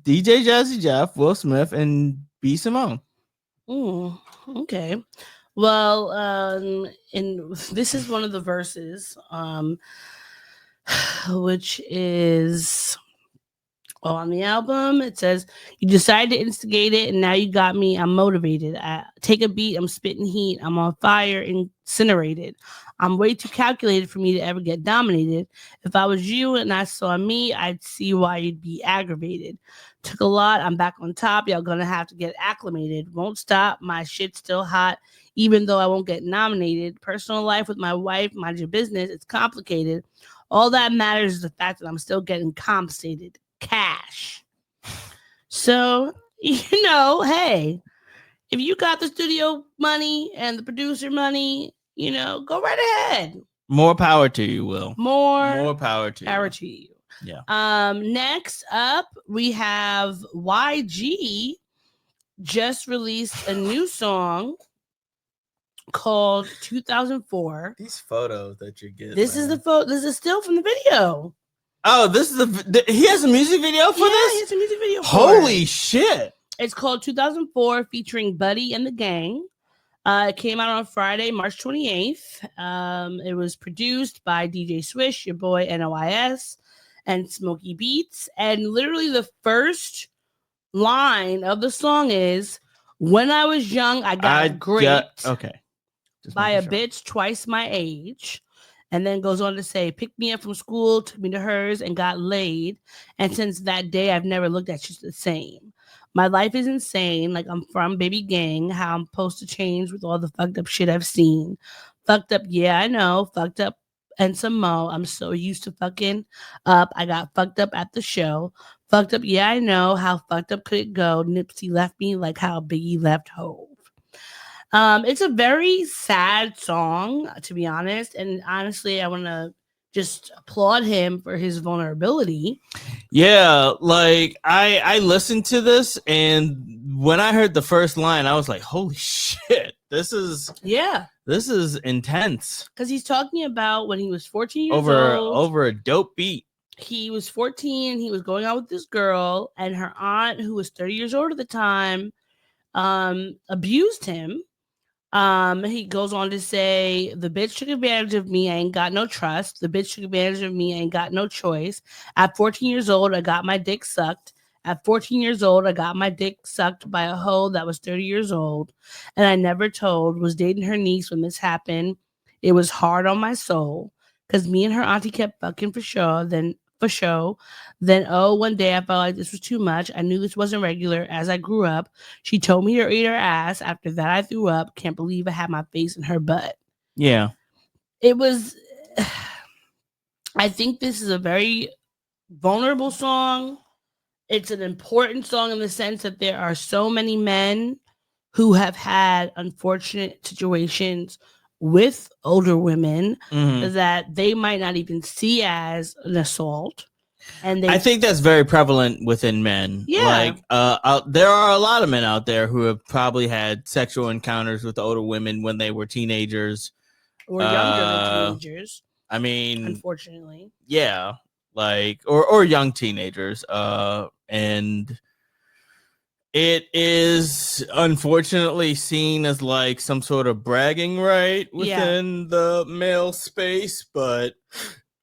DJ Jazzy Jeff, Will Smith, and B Simone. Okay. Well, and this is one of the verses, which is on the album. It says, "You decided to instigate it, and now you got me. I'm motivated. I take a beat. I'm spitting heat. I'm on fire, incinerated. I'm way too calculated for me to ever get dominated. If I was you and I saw me, I'd see why you'd be aggravated. Took a lot. I'm back on top. Y'all gonna have to get acclimated. Won't stop. My shit's still hot, even though I won't get nominated. Personal life with my wife, mind your business. It's complicated. All that matters is the fact that I'm still getting compensated. Cash." So, hey, if you got the studio money and the producer money, go right ahead. More power to you, Will. More power to you. Yeah. Next up, we have YG just released a new song called 2004. These photos that you get. This is the photo. This is still from the video. Oh, this is he has a music video for this? He has a music video for Holy it. shit. It's called 2004, featuring Buddy and the Gang. It came out on Friday, March 28th. It was produced by DJ Swish, your boy NOIS, and Smokey Beats. And literally the first line of the song is, "When I was young, I got raped by a bitch twice my age." And then goes on to say, "Picked me up from school, took me to hers, and got laid. And since that day, I've never looked at you the same. My life is insane, like I'm from Baby Gang, how I'm supposed to change with all the fucked up shit I've seen. Fucked up, yeah, I know. Fucked up and some more. I'm so used to fucking up. I got fucked up at the show. Fucked up, yeah, I know. How fucked up could it go? Nipsey left me like how Biggie left Hove." It's a very sad song, to be honest. And honestly, I want to just applaud him for his vulnerability. Yeah, like I listened to this, and when I heard the first line, I was like, "Holy shit, this is intense." Because he's talking about when he was 14 years old. Over a dope beat. He was 14. He was going out with this girl, and her aunt, who was 30 years old at the time, abused him. He goes on to say, "The bitch took advantage of me. I ain't got no trust. The bitch took advantage of me. I ain't got no choice. At 14 years old, I got my dick sucked. At 14 years old, I got my dick sucked by a hoe that was 30 years old. And I never told. Was dating her niece when this happened. It was hard on my soul. Because me and her auntie kept fucking for sure. Then, one day I felt like this was too much. I knew this wasn't regular. As I grew up, she told me to eat her ass. After that, I threw up. Can't believe I had my face in her butt." Yeah. It was, I think this is a very vulnerable song. It's an important song in the sense that there are so many men who have had unfortunate situations with older women that they might not even see as an assault. And I think that's very prevalent within men. Yeah. There are a lot of men out there who have probably had sexual encounters with older women when they were teenagers or younger than teenagers. I mean, unfortunately, yeah, or young teenagers. And it is unfortunately seen as like some sort of bragging right within the male space, but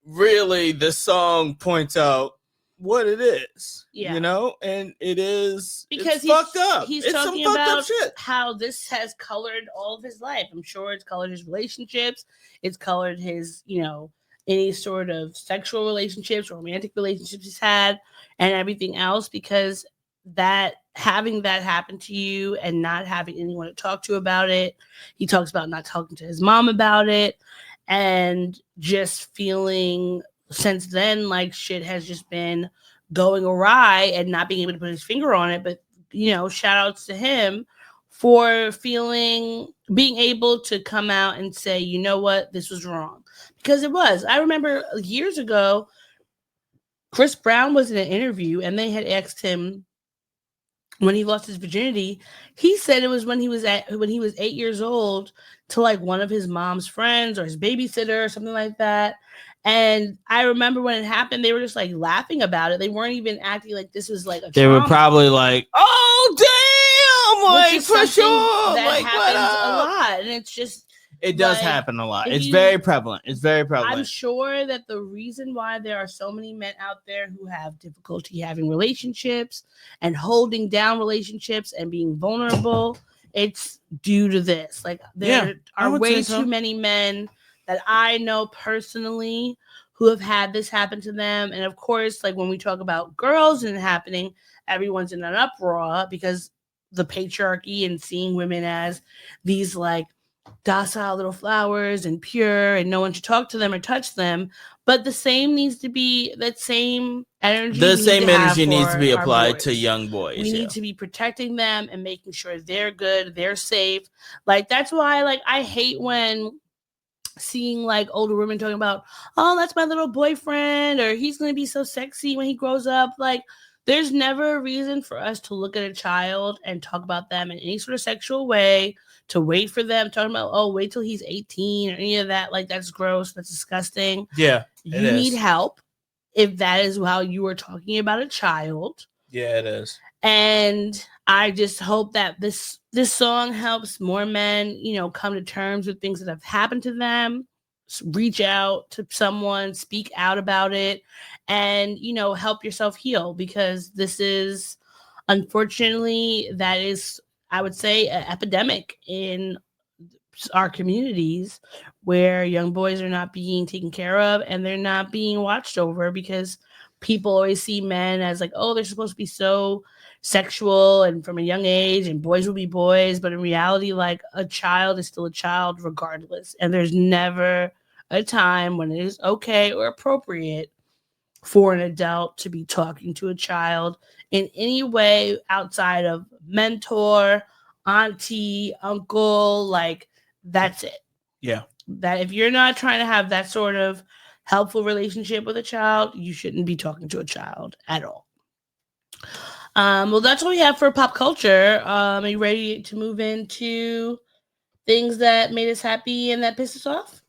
really this song points out what it is, you know, and it is because it's fucked up. He's it's talking some fucked about up shit. how this has colored all of his life. I'm sure it's colored his relationships. It's colored his, any sort of sexual relationships, romantic relationships he's had, and everything else. Because having that happen to you and not having anyone to talk to about it. He talks about not talking to his mom about it, and just feeling since then like shit has just been going awry and not being able to put his finger on it. But shout outs to him for being able to come out and say, you know what, this was wrong. Because it was. I remember years ago, Chris Brown was in an interview and they had asked him when he lost his virginity. He said it was when he was 8 years old to like one of his mom's friends or his babysitter or something like that. And I remember when it happened, they were just like laughing about it. They weren't even acting like this was like a They trauma. were probably like, oh damn, like for sure. That like happens a lot. And it's just it does happen a lot. It's very prevalent. It's very prevalent. I'm sure that the reason why there are so many men out there who have difficulty having relationships and holding down relationships and being vulnerable, it's due to this. Like there are way too many men that I know personally who have had this happen to them. And of course, like when we talk about girls and it happening, everyone's in an uproar because the patriarchy and seeing women as these like docile little flowers and pure and no one should talk to them or touch them. But the same needs to be that same energy. The same energy needs to be applied to young boys. We need to be protecting them and making sure they're good, they're safe. Like that's why like I hate when seeing like older women talking about, oh, that's my little boyfriend, or he's going to be so sexy when he grows up. Like there's never a reason for us to look at a child and talk about them in any sort of sexual way, to wait for them, talking about, oh, wait till he's 18 or any of that. Like that's gross. That's disgusting. Yeah. You need help if that is how you are talking about a child. Yeah, it is. And I just hope that this song helps more men, come to terms with things that have happened to them, reach out to someone, speak out about it, and, help yourself heal. Because this is, unfortunately, that is, I would say, an epidemic in our communities where young boys are not being taken care of and they're not being watched over, because people always see men as like, oh, they're supposed to be so sexual and from a young age and boys will be boys. But in reality, like a child is still a child regardless. And there's never a time when it is okay or appropriate for an adult to be talking to a child in any way outside of mentor, auntie, uncle. Like that's it. Yeah. That if you're not trying to have that sort of helpful relationship with a child, you shouldn't be talking to a child at all. Well, that's what we have for pop culture. Are you ready to move into things that made us happy and that pissed us off?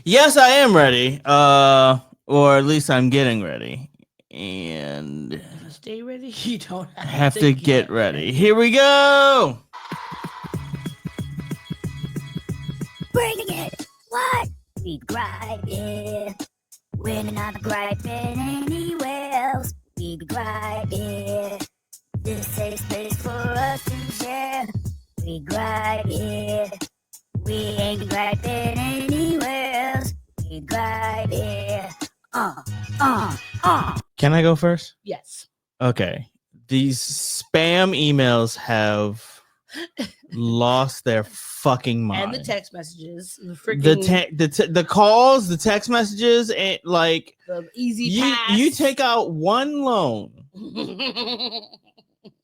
Yes, I am ready. Or at least I'm getting ready. And stay ready. You don't have to get ready. Here we go. Bringing it. What? We gripe it. We're not griping anywhere else. We gripe it. This is space for us to share. We gripe it. We ain't griping anywhere else. We gripe it. Can I go first? Yes. Okay. These spam emails have lost their fucking mind. And the text messages, the calls, the text messages, and like the easy pass. You take out one loan, and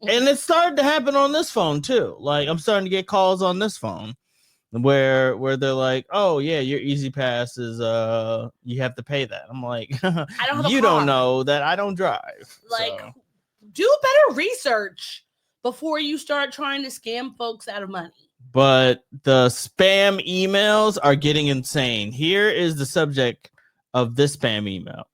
it started to happen on this phone too. Like I'm starting to get calls on this phone. where they're like, oh yeah, your Easy Pass is you have to pay that. I'm like, I don't have a you car. don't know that I don't drive. Like, so. do better research before you start trying to scam folks out of money. But the spam emails are getting insane. Here is the subject of this spam email.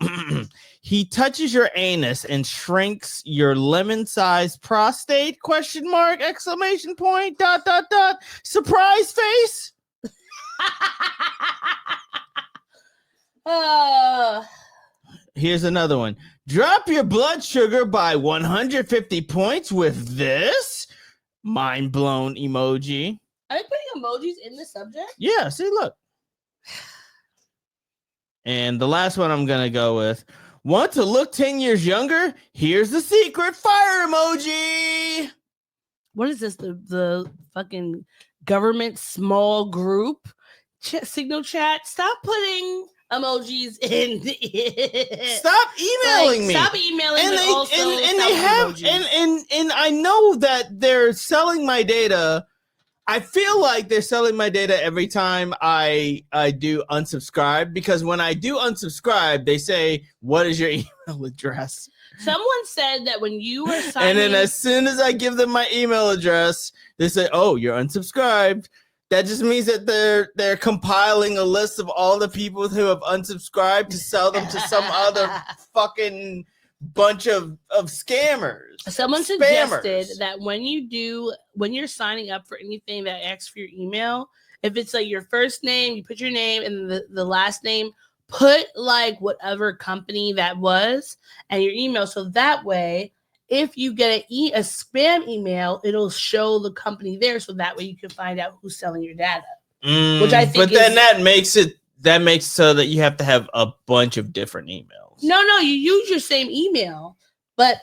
He touches your anus and shrinks your lemon-sized prostate, ? Exclamation point, ... surprise face. Here's another one. Drop your blood sugar by 150 points with this mind blown emoji. Are they putting emojis in the subject? Yeah, see, look. And the last one I'm going to go with. Want to look 10 years younger? Here's the secret fire emoji. What is this? The fucking government small group signal chat? Stop putting emojis in. Stop emailing me. Stop emailing and me. They have and I know that they're selling my data. I feel like they're selling my data every time I do unsubscribe, because when I do unsubscribe, they say, what is your email address? Someone said that when you were signing, and then as soon as I give them my email address, they say, oh, you're unsubscribed. That just means that they're compiling a list of all the people who have unsubscribed to sell them to some other fucking bunch of scammers. Someone suggested that when you're signing up for anything that asks for your email, if it's like your first name, you put your name, and the last name, put like whatever company that was and your email. So that way, if you get a spam email, it'll show the company there. So that way you can find out who's selling your data. Which I think but then that makes so that you have to have a bunch of different emails. No, you use your same email, but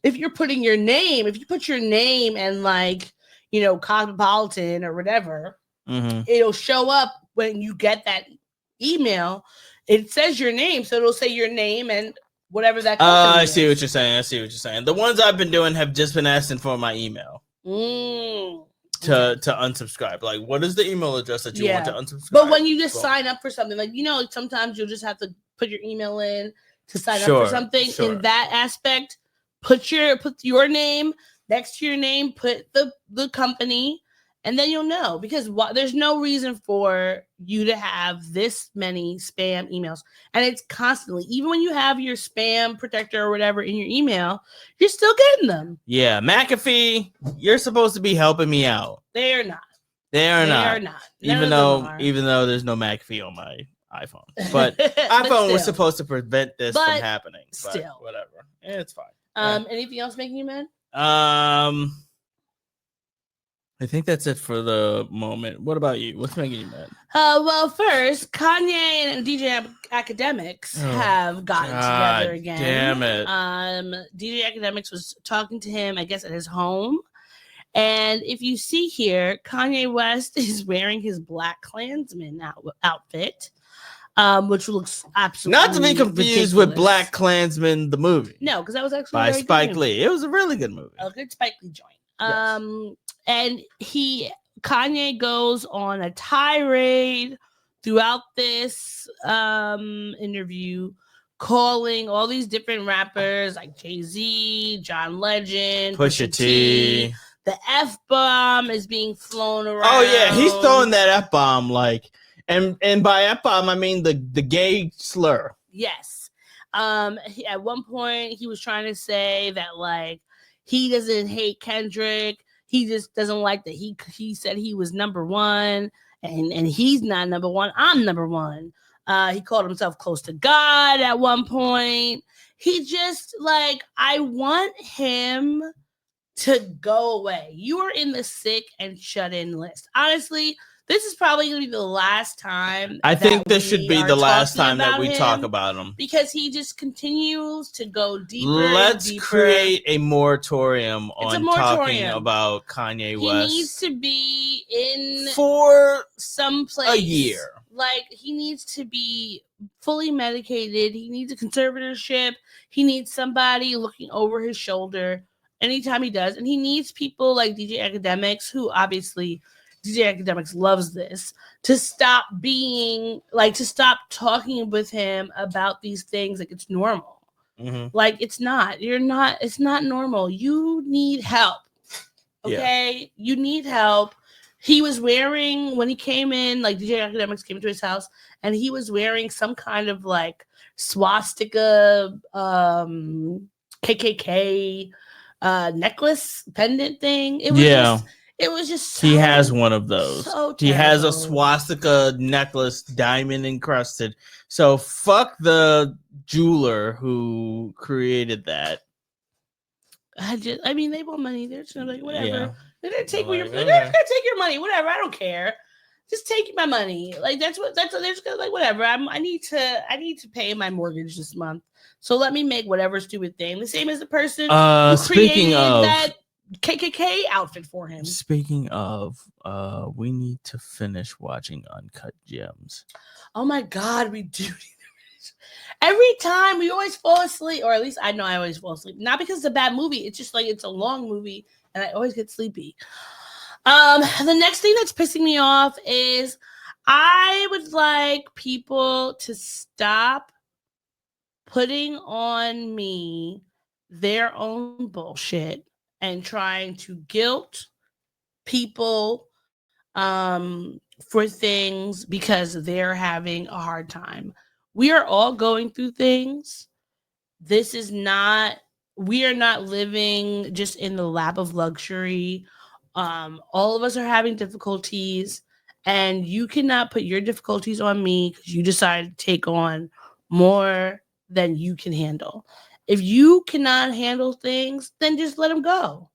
if you're putting your name, if you put your name and like, Cosmopolitan or whatever, it'll show up when you get that email. It says your name, so it'll say your name and whatever that company is. I see what you're saying. The ones I've been doing have just been asking for my email to unsubscribe. Like, what is the email address that you want to unsubscribe? But when you just sign up for something, like, sometimes you'll just have to put your email in to sign up for something. Sure. In that aspect, put your name next to your name, put the company, and then you'll know, because there's no reason for you to have this many spam emails. And it's constantly, even when you have your spam protector or whatever in your email, you're still getting them. Yeah, McAfee, you're supposed to be helping me out. They are not. They are not. Even though there's no McAfee on my iPhone. But iPhone was supposed to prevent this from happening. But still, whatever. It's fine. Anything else making you mad? I think that's it for the moment. What about you? What's making you mad? Well, first, Kanye and DJ Academics have gotten together again. Damn it. DJ Academics was talking to him, I guess, at his home. And if you see here, Kanye West is wearing his Black Klansman outfit, which looks absolutely not to be confused with Black Klansman, the movie. No, because that was actually by Spike Lee. It was a really good movie. A good Spike Lee joint. Yes. And Kanye goes on a tirade throughout this interview, calling all these different rappers like Jay-Z, John Legend, Pusha T. The F-bomb is being flown around. Oh yeah, he's throwing that F-bomb like, and by F-bomb I mean the gay slur. Yes. At one point he was trying to say that like he doesn't hate Kendrick. He just doesn't like that he said he was number one, and he's not number one. I'm number one. He called himself close to God at one point. He just like, I want him to go away. You are in the sick and shut in list. Honestly, this is probably going to be the last time. I think this should be the last time that we talk about him, because he just continues to go deeper. Let's and deeper. create a moratorium on talking about Kanye West. He needs to be in for someplace a year. Like, he needs to be fully medicated. He needs a conservatorship. He needs somebody looking over his shoulder anytime he does, and he needs people like DJ Academics, who obviously DJ Academics loves this, to stop talking with him about these things like it's normal. Like it's not. It's not normal. You need help. Okay? Yeah. You need help. He was wearing, when he came in, like DJ Academics came to his house, and he was wearing some kind of like swastika KKK necklace pendant thing. It was just so, he has one of those. So he has a swastika necklace, diamond encrusted. So fuck the jeweler who created that. I mean, they want money. They're just like, whatever. Yeah. They're gonna take your money. Whatever. I don't care. Just take my money. Like that's what they're just gonna like. Whatever. I need to pay my mortgage this month. So let me make whatever stupid thing. The same as the person who created that KKK outfit for him. Speaking of, we need to finish watching Uncut Gems. Oh my God, we do. Every time we always fall asleep, or at least I know I always fall asleep. Not because it's a bad movie. It's just like it's a long movie, and I always get sleepy. The next thing that's pissing me off is I would like people to stop putting on me their own bullshit and trying to guilt people for things because they're having a hard time. We are all going through things. We are not living just in the lap of luxury. All of us are having difficulties, and you cannot put your difficulties on me because you decided to take on more than you can handle. If you cannot handle things, then just let them go.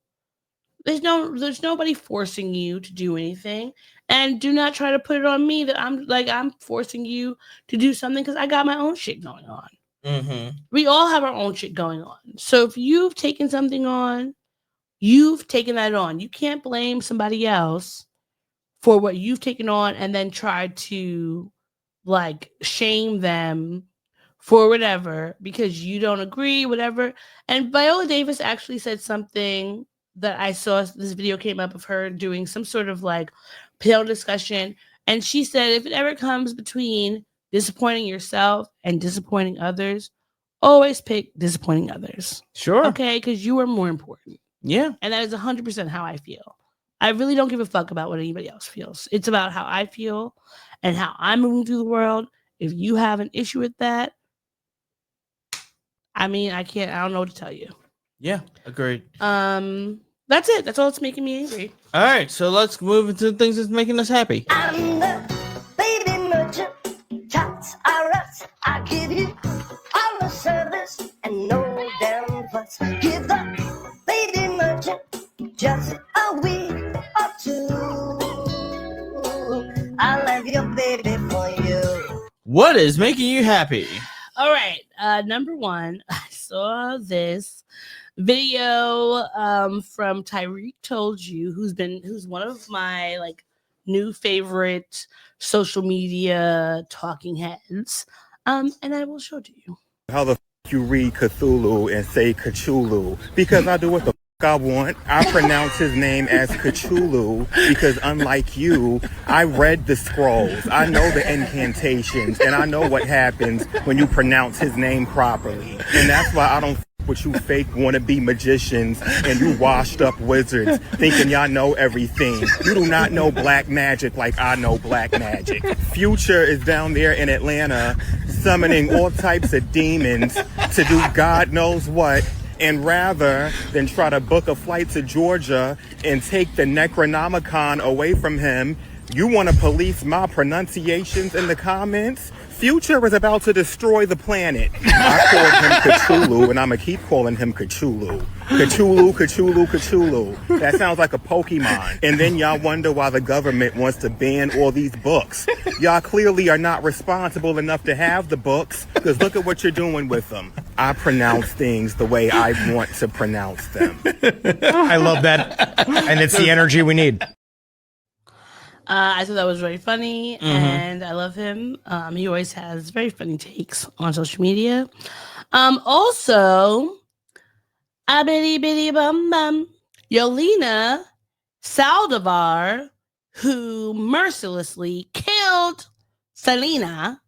There's nobody forcing you to do anything, and do not try to put it on me that I'm forcing you to do something because I got my own shit going on. Mm-hmm. We all have our own shit going on. So if you've taken something on, you've taken that on. You can't blame somebody else for what you've taken on and then try to like shame them for whatever because you don't agree, whatever. And Viola Davis actually said something that I saw. This video came up of her doing some sort of like panel discussion. And she said, if it ever comes between disappointing yourself and disappointing others, always pick disappointing others. Sure. Okay, because you are more important. Yeah. And that is 100% how I feel. I really don't give a fuck about what anybody else feels. It's about how I feel and how I'm moving through the world. If you have an issue with that, I mean, I don't know what to tell you. Yeah, agreed. That's it. That's all that's making me angry. All right, so let's move into things that's making us happy. I'm the baby merchant, tots are us. I give you all the service and no damn fuss. Give the baby merchant just a week or two. I'll have your baby for you. What is making you happy? All right. Number one, I saw this video from Tyreek Told You, who's one of my like new favorite social media talking heads. And I will show it to you. How the you read Cthulhu and say Cthulhu? Because I do what the I want. I pronounce his name as Cthulhu because unlike you, I read the scrolls. I know the incantations and I know what happens when you pronounce his name properly. And that's why I don't with you fake wannabe magicians and you washed up wizards thinking y'all know everything. You do not know black magic like I know black magic. Future is down there in Atlanta summoning all types of demons to do God knows what. And rather than try to book a flight to Georgia and take the Necronomicon away from him, you want to police my pronunciations in the comments? Future is about to destroy the planet. I called him Cthulhu, and I'm going to keep calling him Cthulhu. Cthulhu, Cthulhu, Cthulhu. That sounds like a Pokemon. And then y'all wonder why the government wants to ban all these books. Y'all clearly are not responsible enough to have the books, because look at what you're doing with them. I pronounce things the way I want to pronounce them. I love that. And it's the energy we need. I thought that was very funny, and I love him. He always has very funny takes on social media. Also, a bitty bitty bum bum, Yolena Saldivar who mercilessly killed Selena,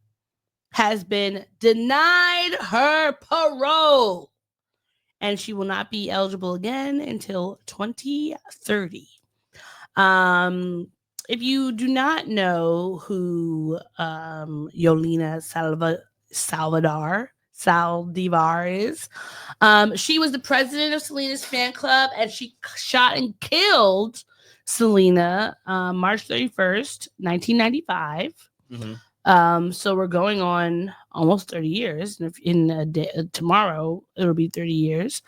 has been denied her parole, and she will not be eligible again until 2030. If you do not know who Yolena Saldivar is, she was the president of Selena's fan club, and she shot and killed Selena March 31st, 1995. So we're going on almost 30 years. In a day, tomorrow, it'll be 30 years.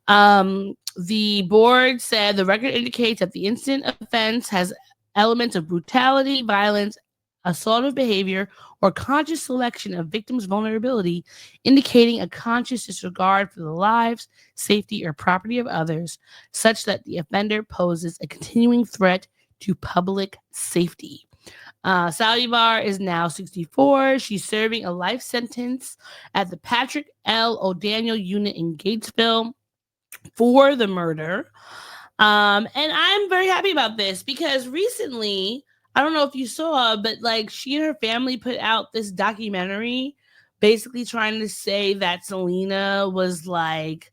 The board said the record indicates that the incident offense has elements of brutality, violence, assaultive behavior, or conscious selection of victims' vulnerability, indicating a conscious disregard for the lives, safety, or property of others, such that the offender poses a continuing threat to public safety. Saldivar is now 64. She's serving a life sentence at the Patrick L. O'Daniel unit in Gatesville for the murder. And I'm very happy about this because recently, I don't know if you saw, but like she and her family put out this documentary basically trying to say that Selena was like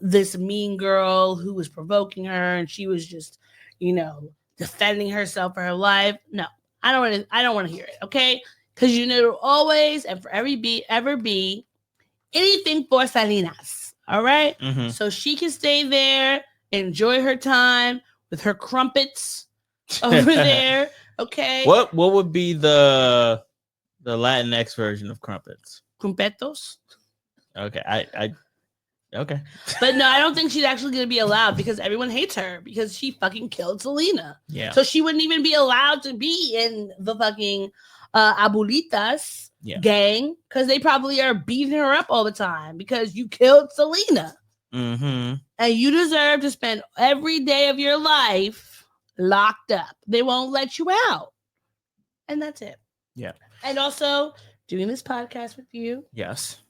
this mean girl who was provoking her and she was just, defending herself for her life. No, I don't want to hear it, okay? Because there'll always and forever be anything for Selena's, all right? Mm-hmm. So she can stay there, enjoy her time with her Krumpets over there, okay? What would be the Latinx version of Krumpets? Krumpetos. Okay, okay. But no, I don't think she's actually going to be allowed because everyone hates her because she fucking killed Selena. Yeah. So she wouldn't even be allowed to be in the fucking Abuelitas gang because they probably are beating her up all the time because you killed Selena. Mm-hmm. And you deserve to spend every day of your life locked up. They won't let you out. And that's it. Yeah. And also doing this podcast with you. Yes.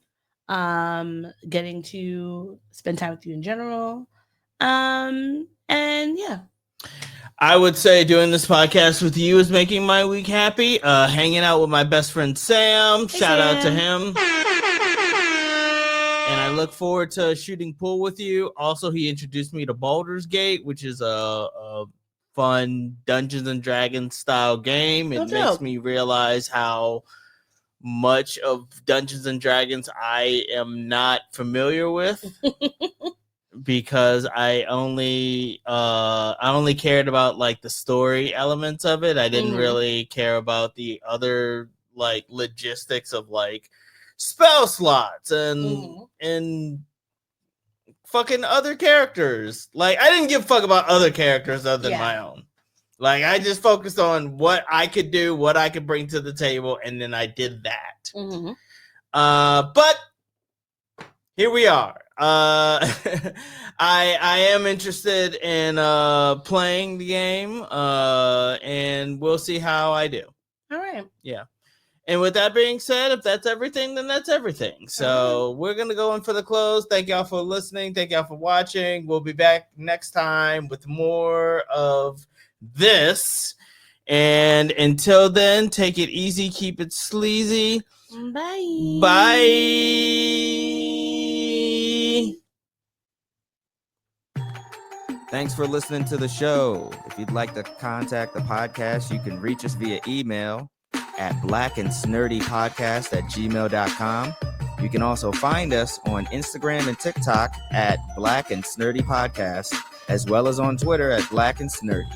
Getting to spend time with you in general. And yeah. I would say doing this podcast with you is making my week happy. Hanging out with my best friend Sam. Shout out to him. And I look forward to shooting pool with you. Also, he introduced me to Baldur's Gate, which is a fun Dungeons and Dragons style game. It makes me realize how much of Dungeons and Dragons I am not familiar with because I only cared about like the story elements of it. I didn't really care about the other like logistics of like spell slots and fucking other characters. Like I didn't give a fuck about other characters other than my own. Like I just focused on what I could do, what I could bring to the table, and then I did that. Mm-hmm. But here we are. I am interested in playing the game, and we'll see how I do. All right. Yeah. And with that being said, if that's everything, then that's everything. So we're going to go in for the close. Thank y'all for listening. Thank y'all for watching. We'll be back next time with more of this. And until then, take it easy. Keep it sleazy. Bye. Bye. Thanks for listening to the show. If you'd like to contact the podcast, you can reach us via email at blackandsnerdypodcast@gmail.com. You can also find us on Instagram and TikTok at Black and Snurdy Podcast, as well as on Twitter at Black and Snurdy.